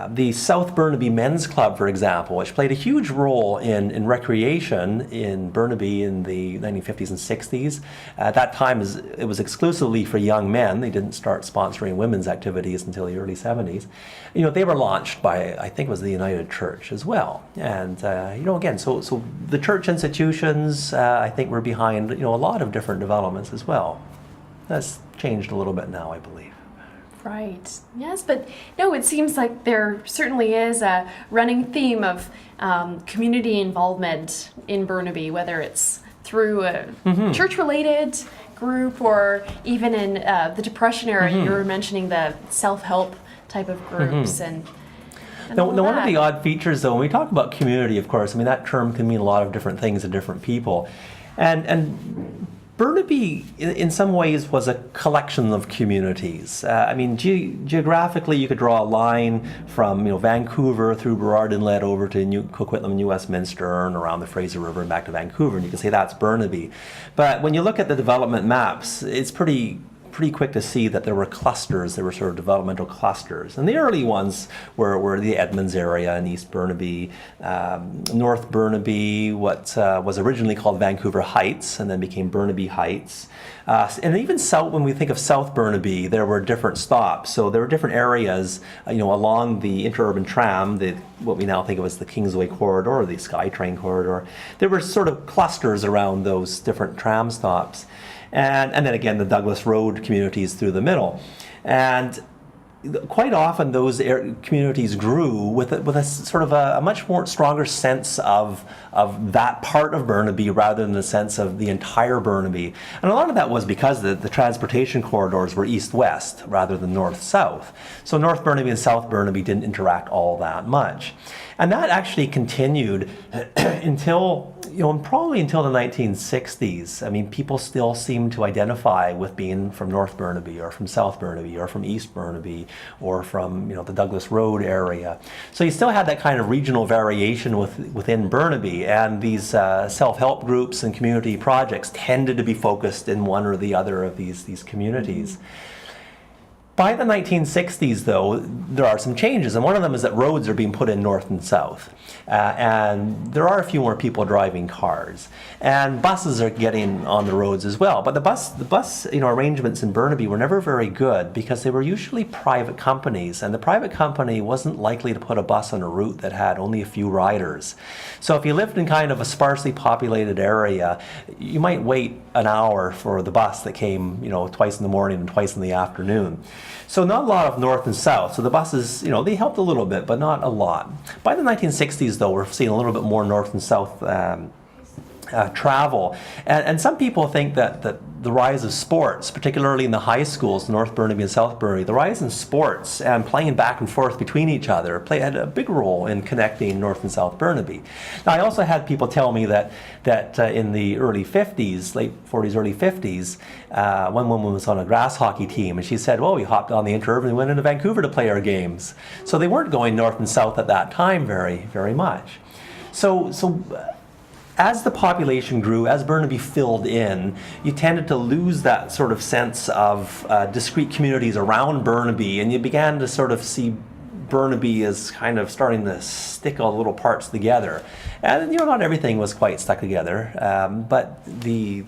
The South Burnaby Men's Club, for example, which played a huge role in recreation in Burnaby in the 1950s and 60s. At that time, it was exclusively for young men. They didn't start sponsoring women's activities until the early 70s. They were launched by, I think it was the United Church as well. And, again, so the church institutions, I think, were behind, a lot of different developments as well. That's changed a little bit now, I believe. Right. Yes, but no, it seems like there certainly is a running theme of community involvement in Burnaby, whether it's through a church-related group or even in the Depression era. You were mentioning the self-help type of groups and now, one of the odd features, though, when we talk about community, of course, I mean, that term can mean a lot of different things to different people. And Burnaby, in some ways, was a collection of communities. I mean, geographically, you could draw a line from Vancouver through Burrard Inlet over to Coquitlam, New Westminster, and around the Fraser River and back to Vancouver, and you can say that's Burnaby. But when you look at the development maps, it's pretty quick to see that there were clusters, there were sort of developmental clusters. And the early ones were the Edmonds area in East Burnaby, North Burnaby, what was originally called Vancouver Heights and then became Burnaby Heights. And even south, when we think of South Burnaby, there were different stops. So there were different areas, along the interurban tram, what we now think of as the Kingsway Corridor, or the SkyTrain Corridor. There were sort of clusters around those different tram stops. And then again, the Douglas Road communities through the middle. And quite often those communities grew with a sort of a much more stronger sense of that part of Burnaby rather than the sense of the entire Burnaby. And a lot of that was because the transportation corridors were east-west rather than north-south. So North Burnaby and South Burnaby didn't interact all that much. And that actually continued until, probably until the 1960s. I mean, people still seem to identify with being from North Burnaby or from South Burnaby or from East Burnaby or from, the Douglas Road area. So you still had that kind of regional variation within Burnaby, and these self-help groups and community projects tended to be focused in one or the other of these communities. By the 1960s, though, there are some changes, and one of them is that roads are being put in north and south, and there are a few more people driving cars, and buses are getting on the roads as well. But the bus arrangements in Burnaby were never very good because they were usually private companies, and the private company wasn't likely to put a bus on a route that had only a few riders. So if you lived in kind of a sparsely populated area, you might wait an hour for the bus that came, twice in the morning and twice in the afternoon. So not a lot of north and south. So the buses, they helped a little bit, but not a lot. By the 1960s, though, we're seeing a little bit more north and south travel. And some people think that the rise of sports, particularly in the high schools, North Burnaby and South Burnaby, the rise in sports and playing back and forth between each other had a big role in connecting North and South Burnaby. Now, I also had people tell me that in the early 50s, late 40s, early 50s, one woman was on a grass hockey team, and she said, well, we hopped on the interurban and went into Vancouver to play our games. So they weren't going north and south at that time very, very much. So as the population grew, as Burnaby filled in, you tended to lose that sort of sense of discrete communities around Burnaby, and you began to sort of see Burnaby as kind of starting to stick all the little parts together. And not everything was quite stuck together, but the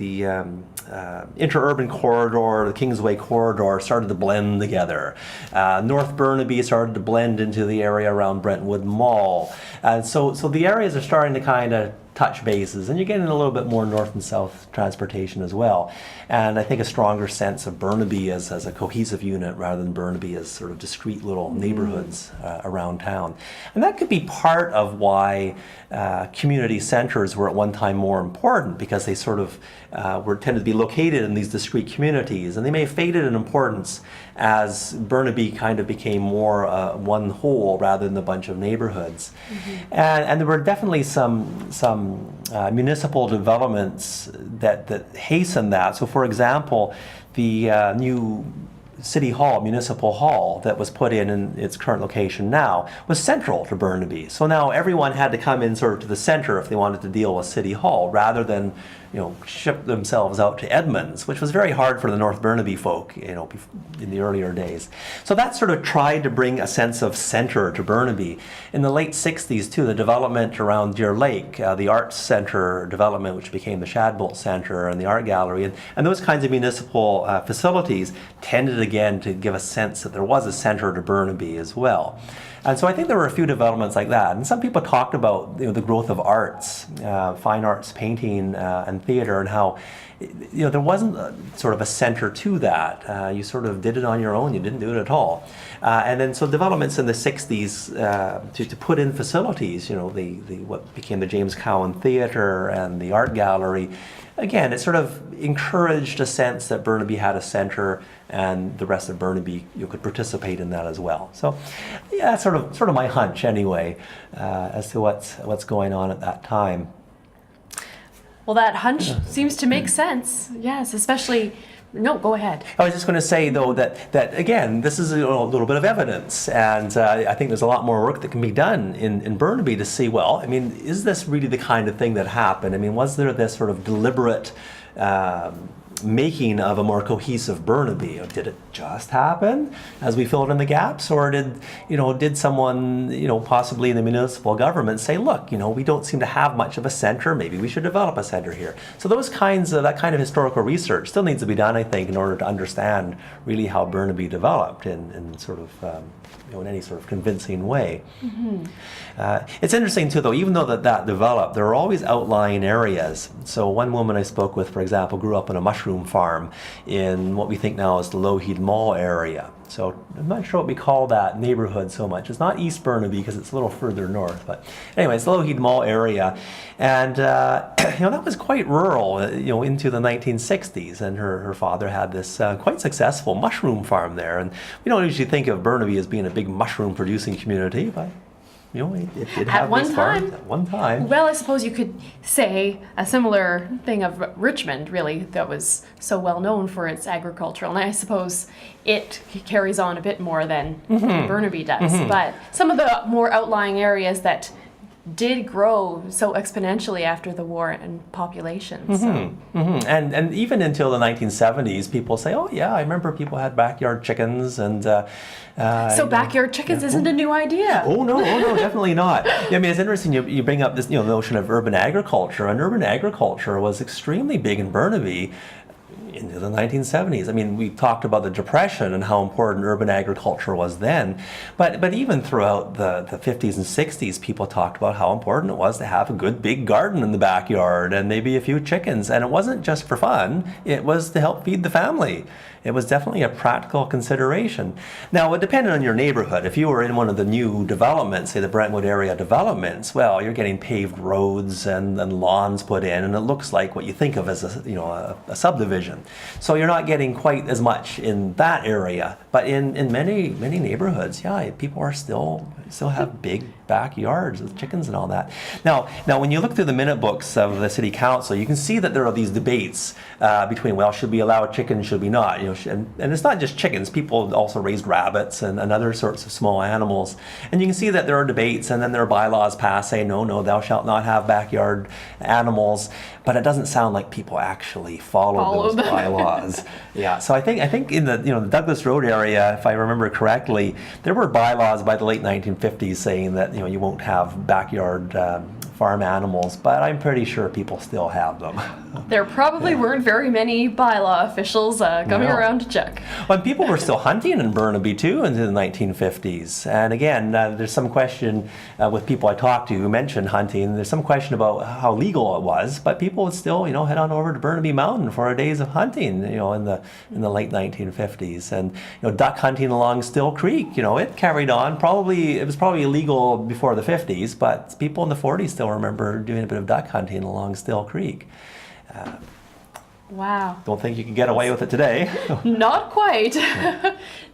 interurban corridor, the Kingsway corridor, started to blend together. North Burnaby started to blend into the area around Brentwood Mall. And so the areas are starting to kind of touch bases, and you're getting a little bit more north and south transportation as well. And I think a stronger sense of Burnaby as a cohesive unit rather than Burnaby as sort of discrete little neighborhoods around town. And that could be part of why community centers were at one time more important, because they sort of were tended to be located in these discrete communities, and they may have faded in importance as Burnaby kind of became more one whole rather than a bunch of neighborhoods. And there were definitely some municipal developments that hastened that. So, for example, the new City Hall, Municipal Hall, that was put in its current location now, was central to Burnaby. So now everyone had to come in sort of to the center if they wanted to deal with City Hall, rather than ship themselves out to Edmonds, which was very hard for the North Burnaby folk, in the earlier days. So that sort of tried to bring a sense of center to Burnaby. In the late 60s, too, the development around Deer Lake, the Arts Center development, which became the Shadbolt Center and the Art Gallery, and those kinds of municipal facilities tended again to give a sense that there was a center to Burnaby as well. And so I think there were a few developments like that. And some people talked about the growth of arts, fine arts, painting, and theater, and how there wasn't sort of a center to that. You sort of did it on your own. You didn't do it at all. And then so developments in the 60s to put in facilities, what became the James Cowan Theater and the Art Gallery. Again, it sort of encouraged a sense that Burnaby had a center, and the rest of Burnaby could participate in that as well. So, yeah, that's sort of my hunch anyway, as to what's going on at that time. Well, that hunch seems to make sense. Yes, especially. No, go ahead. I was just going to say, though, that again, this is a little bit of evidence, and I think there's a lot more work that can be done in Burnaby to see, well, is this really the kind of thing that happened? Was there this sort of deliberate making of a more cohesive Burnaby? Did it just happen as we filled in the gaps, or did someone possibly in the municipal government say, look, we don't seem to have much of a center, maybe we should develop a center here? So that kind of historical research still needs to be done, I think, in order to understand really how Burnaby developed in sort of in any sort of convincing way. It's interesting too, though, even though that developed, there are always outlying areas. So one woman I spoke with, for example, grew up on a mushroom farm in what we think now is the Lougheed Mall area. So I'm not sure what we call that neighborhood so much. It's not East Burnaby because it's a little further north, but anyway, it's the Lougheed Mall area, and that was quite rural, into the 1960s. And her father had this quite successful mushroom farm there, and we don't usually think of Burnaby as being a big mushroom producing community, but it did have these farms at one time. Well, I suppose you could say a similar thing of Richmond, really, that was so well known for its agricultural, and I suppose it carries on a bit more than Burnaby does. But some of the more outlying areas that did grow so exponentially after the war in population. And even until the 1970s, people say, oh yeah, I remember people had backyard chickens, and so backyard chickens isn't a new idea. Oh no, definitely not. It's interesting you bring up this notion of urban agriculture, and urban agriculture was extremely big in Burnaby into the 1970s. We talked about the Depression and how important urban agriculture was then, but even throughout the 50s and 60s, people talked about how important it was to have a good big garden in the backyard and maybe a few chickens. And it wasn't just for fun, it was to help feed the family. it was definitely a practical consideration. Now, it depended on your neighborhood. If you were in one of the new developments, say the Brentwood area developments, well, you're getting paved roads and lawns put in, and it looks like what you think of as a subdivision. So you're not getting quite as much in that area. But in many neighborhoods, yeah, people are still have big backyards with chickens and all that. Now, when you look through the minute books of the city council, you can see that there are these debates between, well, should we allow chickens, should we not? And it's not just chickens. People also raised rabbits and other sorts of small animals. And you can see that there are debates, and then there are bylaws passed saying, no, thou shalt not have backyard animals. But it doesn't sound like people actually follow those bylaws. Yeah, so I think in the the Douglas Road area, if I remember correctly, there were bylaws by the late 1950s saying that you won't have backyard farm animals, but I'm pretty sure people still have them. There probably weren't very many bylaw officials coming around to check. Well, people were still hunting in Burnaby too into the 1950s. And again, there's some question with people I talked to who mentioned hunting. There's some question about how legal it was, but people would still head on over to Burnaby Mountain for days of hunting in the late 1950s. And duck hunting along Still Creek, it carried on. It was probably illegal before the 50s, but people in the 40s still remember doing a bit of duck hunting along Still Creek. Wow. Don't think you can get away with it today. Not quite.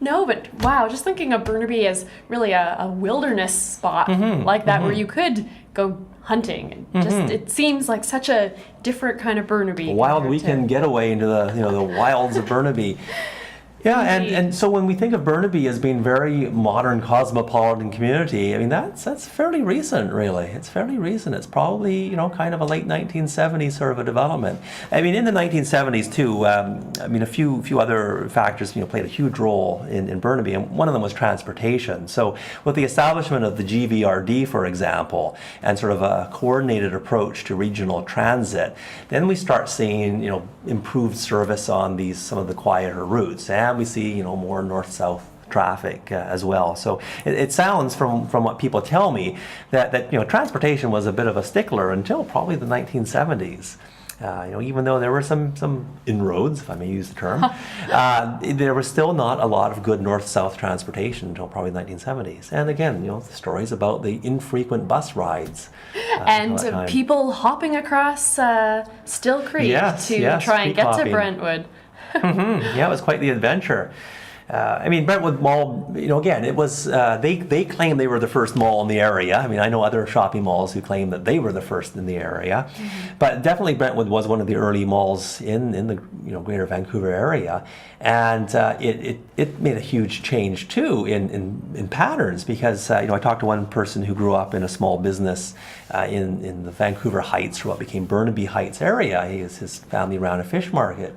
No, but wow, just thinking of Burnaby as really a wilderness spot like that where you could go hunting. And just it seems like such a different kind of Burnaby. A wild weekend getaway into the wilds of Burnaby. Yeah, and so when we think of Burnaby as being very modern cosmopolitan community, I mean that's fairly recent, really. It's fairly recent. It's probably kind of a late 1970s sort of a development. I mean, in the 1970s too. A few other factors played a huge role in Burnaby, and one of them was transportation. So with the establishment of the GVRD, for example, and sort of a coordinated approach to regional transit, then we start seeing improved service on some of the quieter routes. And we see more north-south traffic as well. So it sounds from what people tell me that transportation was a bit of a stickler until probably the 1970s. Even though there were some inroads, if I may use the term, there was still not a lot of good north-south transportation until probably the 1970s. And again, the stories about the infrequent bus rides. And people hopping across Still Creek to try and get to Brentwood. Yeah, it was quite the adventure. Brentwood Mall, again, it was, they claim they were the first mall in the area. I know other shopping malls who claim that they were the first in the area. But definitely Brentwood was one of the early malls in the greater Vancouver area. And it made a huge change too in patterns, because I talked to one person who grew up in a small business in the Vancouver Heights, or what became Burnaby Heights area. His family ran a fish market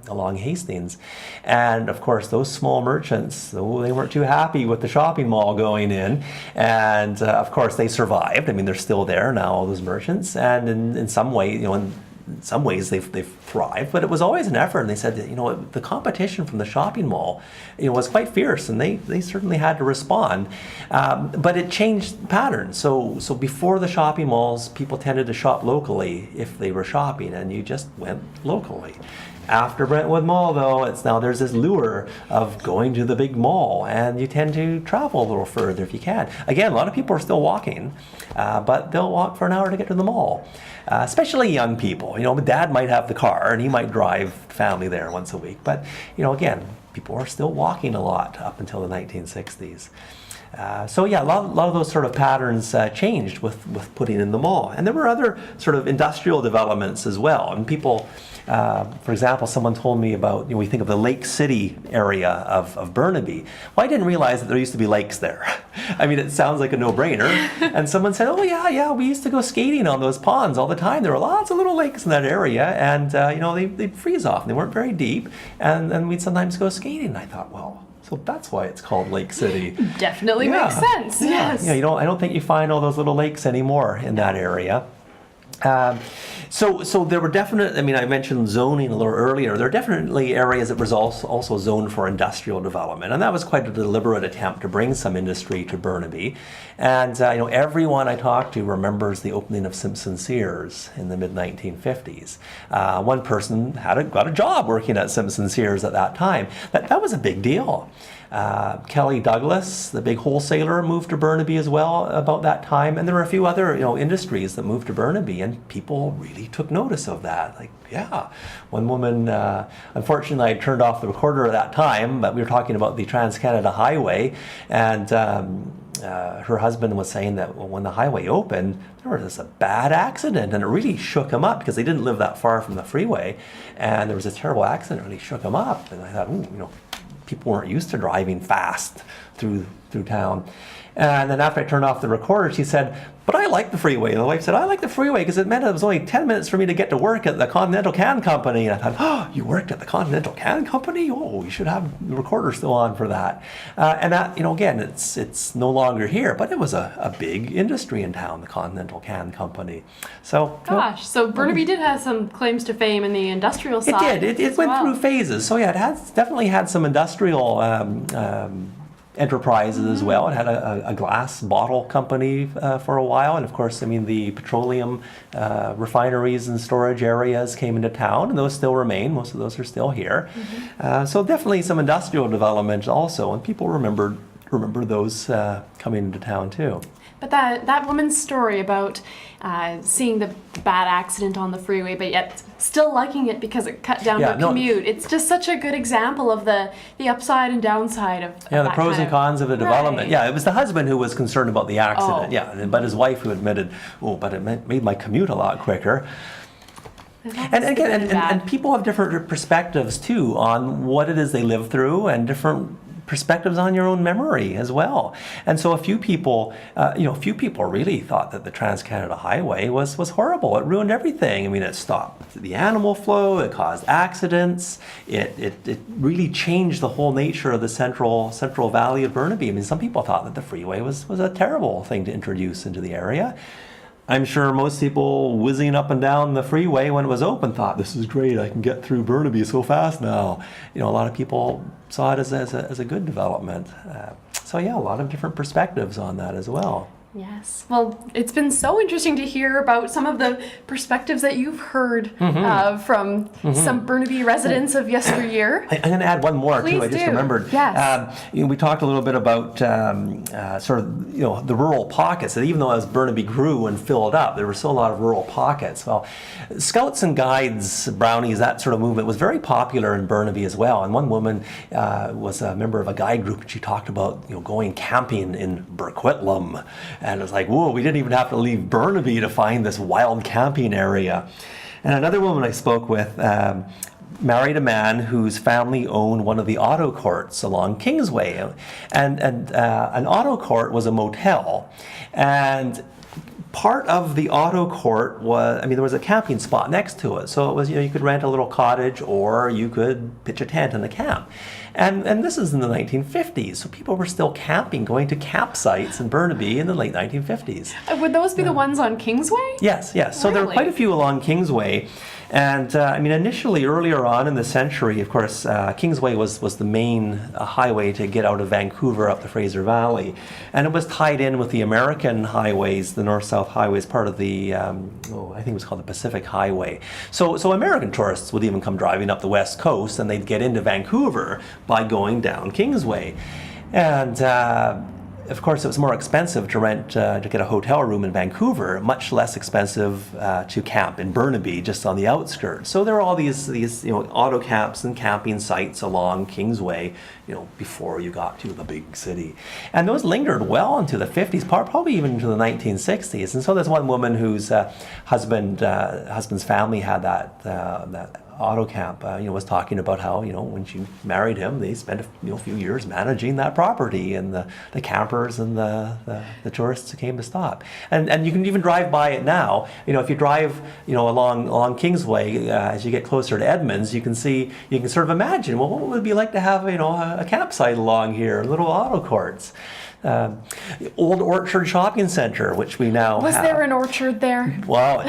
along Hastings. And of course those small merchants, they weren't too happy with the shopping mall going in. And of course they survived. They're still there now, all those merchants. And in some way, in some ways they've thrived, but it was always an effort. And they said that the competition from the shopping mall was quite fierce, and they certainly had to respond. But it changed patterns. So before the shopping malls, people tended to shop locally if they were shopping, and you just went locally. After Brentwood Mall, though, there's this lure of going to the big mall, and you tend to travel a little further if you can. Again, a lot of people are still walking, but they'll walk for an hour to get to the mall. Especially young people. Dad might have the car, and he might drive family there once a week. But again, people are still walking a lot up until the 1960s. A lot of those sort of patterns changed with putting in the mall. And there were other sort of industrial developments as well. And people, for example, someone told me about, we think of the Lake City area of Burnaby. Well, I didn't realize that there used to be lakes there. It sounds like a no-brainer. And someone said, oh yeah, we used to go skating on those ponds all the time. There were lots of little lakes in that area, and they'd freeze off, and they weren't very deep. And we'd sometimes go skating. And I thought, well, so that's why it's called Lake City. Definitely makes sense. Yes. I don't think you find all those little lakes anymore in that area. So there were definite, I mean, I mentioned zoning a little earlier. There are definitely areas that was also zoned for industrial development. And that was quite a deliberate attempt to bring some industry to Burnaby. And, everyone I talked to remembers the opening of Simpson Sears in the mid-1950s. One person got a job working at Simpson Sears at that time. That was a big deal. Kelly Douglas, the big wholesaler, moved to Burnaby as well about that time, and there were a few other industries that moved to Burnaby, and people really took notice of that. Like, yeah, one woman, unfortunately, I turned off the recorder at that time, but we were talking about the Trans-Canada Highway, and her husband was saying that when the highway opened, there was a bad accident, and it really shook him up because they didn't live that far from the freeway, and there was a terrible accident, and really shook him up. And I thought, people weren't used to driving fast through town. And then after I turned off the recorder, she said, but I like the freeway. And the wife said, I like the freeway because it meant it was only 10 minutes for me to get to work at the Continental Can Company. And I thought, oh, you worked at the Continental Can Company? Oh, you should have the recorder still on for that. And that, again, it's no longer here, but it was a big industry in town, the Continental Can Company. So, gosh, so Burnaby did have some claims to fame in the industrial side. It did. It went through phases. So yeah, definitely had some industrial enterprises as well. It had a glass bottle company for a while, and of course, the petroleum refineries and storage areas came into town, and those still remain. Most of those are still here. So definitely some industrial development also, and people remember those coming into town too. But that woman's story about seeing the bad accident on the freeway, but yet still liking it because it cut down her commute. It's just such a good example of the upside and downside of the pros and cons of the development. Right. Yeah, it was the husband who was concerned about the accident. Yeah, but his wife who admitted, but it made my commute a lot quicker. And again, and people have different perspectives too on what it is they live through, and different perspectives on your own memory as well. And so a few people really thought that the Trans-Canada Highway was horrible. It ruined everything. It stopped the animal flow, it caused accidents, it really changed the whole nature of the central valley of Burnaby. Some people thought that the freeway was a terrible thing to introduce into the area. I'm sure most people whizzing up and down the freeway when it was open thought, this is great, I can get through Burnaby so fast now. A lot of people saw it as a good development. So yeah, a lot of different perspectives on that as well. Yes. Well, it's been so interesting to hear about some of the perspectives that you've heard from some Burnaby residents of yesteryear. I'm going to add one more too. I just remembered. Yes. We talked a little bit about the rural pockets. That even though as Burnaby grew and filled up, there were still a lot of rural pockets. Well, Scouts and Guides, Brownies, that sort of movement was very popular in Burnaby as well. And one woman was a member of a guide group, and she talked about going camping in Burquitlam. And it was like, whoa, we didn't even have to leave Burnaby to find this wild camping area. And another woman I spoke with married a man whose family owned one of the auto courts along Kingsway. And an auto court was a motel. And part of the auto court was, there was a camping spot next to it. So it was, you could rent a little cottage or you could pitch a tent in the camp. And this is in the 1950s, so people were still camping, going to campsites in Burnaby in the late 1950s. Would those be the ones on Kingsway? Yes. So there were quite a few along Kingsway. And initially, earlier on in the century, of course, Kingsway was the main highway to get out of Vancouver up the Fraser Valley. And it was tied in with the American highways, the north-south highways, part of the, I think it was called the Pacific Highway. So American tourists would even come driving up the west coast, and they'd get into Vancouver by going down Kingsway. And of course, it was more expensive to rent, to get a hotel room in Vancouver, much less expensive to camp in Burnaby, just on the outskirts. So there were all these auto camps and camping sites along Kingsway, before you got to the big city. And those lingered well into the 50s, probably even into the 1960s. And so there's one woman whose husband's family had that auto camp, was talking about how, when she married him, they spent a few years managing that property, and the campers and the tourists who came to stop. And you can even drive by it now. If you drive, along Kingsway, as you get closer to Edmonds, you can sort of imagine, well, what would it be like to have, a campsite along here, little auto courts. Old Orchard Shopping Center, which we now Was have. there an orchard there? Well,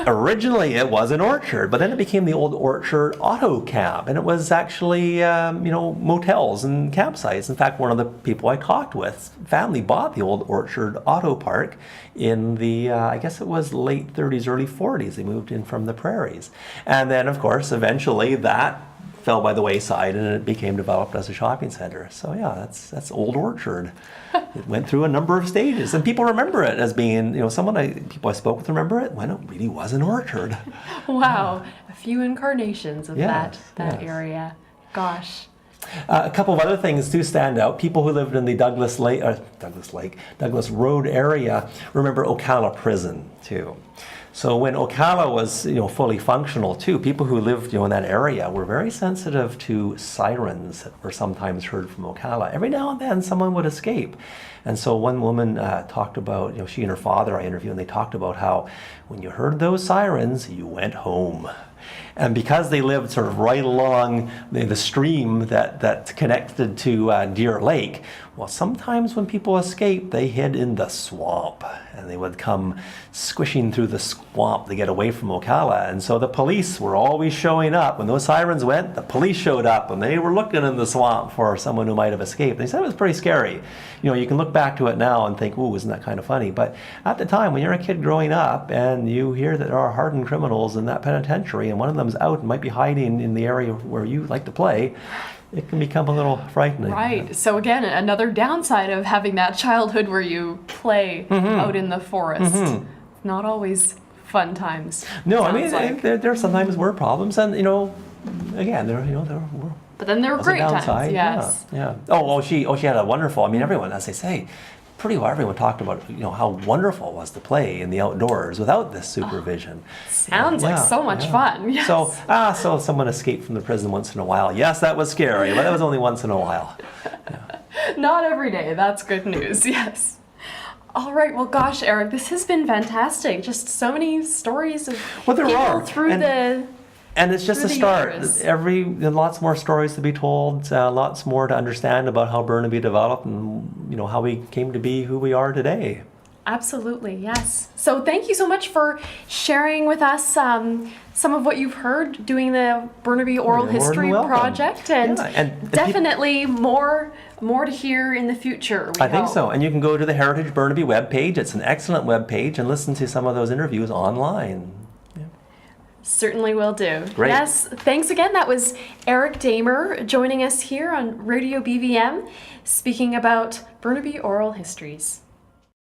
originally it was an orchard, but then it became the Old Orchard Auto Camp, and it was actually, motels and campsites. In fact, one of the people I talked with, family bought the Old Orchard Auto Park in the, I guess it was late 30s, early 40s. They moved in from the prairies. And then, of course, eventually that fell by the wayside and it became developed as a shopping center. So yeah, that's Old Orchard. It went through a number of stages, and people remember it as being, people I spoke with remember it when it really was an orchard. Wow, a few incarnations of Yes, that yes. area. Gosh. A couple of other things do stand out. People who lived in the Douglas Road area remember Ocala Prison too. So when Ocala was, fully functional too, people who lived, in that area were very sensitive to sirens that were sometimes heard from Ocala. Every now and then someone would escape. And so one woman talked about, she and her father I interviewed, and they talked about how when you heard those sirens, you went home. And because they lived sort of right along the stream that connected to Deer Lake, well, sometimes when people escaped, they hid in the swamp, and they would come squishing through the swamp to get away from Ocala. And so the police were always showing up. When those sirens went, the police showed up, and they were looking in the swamp for someone who might have escaped. They said it was pretty scary. You can look back to it now and think, ooh, isn't that kind of funny? But at the time, when you're a kid growing up and you hear that there are hardened criminals in that penitentiary, and one of them's out and might be hiding in the area where you like to play, it can become a little frightening. Right. So again, another downside of having that childhood where you play out in the forest. Not always fun times. No, there sometimes were problems, and again, there were. But then there were great times. Yes. Yeah. Oh, she had a wonderful. Everyone, as they say, pretty well everyone talked about how wonderful it was to play in the outdoors without this supervision. Sounds like so much fun. Yes. So someone escaped from the prison once in a while. Yes, that was scary, but that was only once in a while. Yeah. Not every day. That's good news. Yes. All right. Well, gosh, Eric, this has been fantastic. Just so many stories of people through the. And it's just a start. Lots more stories to be told, lots more to understand about how Burnaby developed and how we came to be who we are today. Absolutely, yes. So thank you so much for sharing with us some of what you've heard doing the Burnaby Oral History Project, and definitely more to hear in the future. I think so. And you can go to the Heritage Burnaby webpage. It's an excellent webpage, and listen to some of those interviews online. Certainly will do. Great. Yes, thanks again. That was Eric Damer joining us here on Radio BVM, speaking about Burnaby Oral Histories.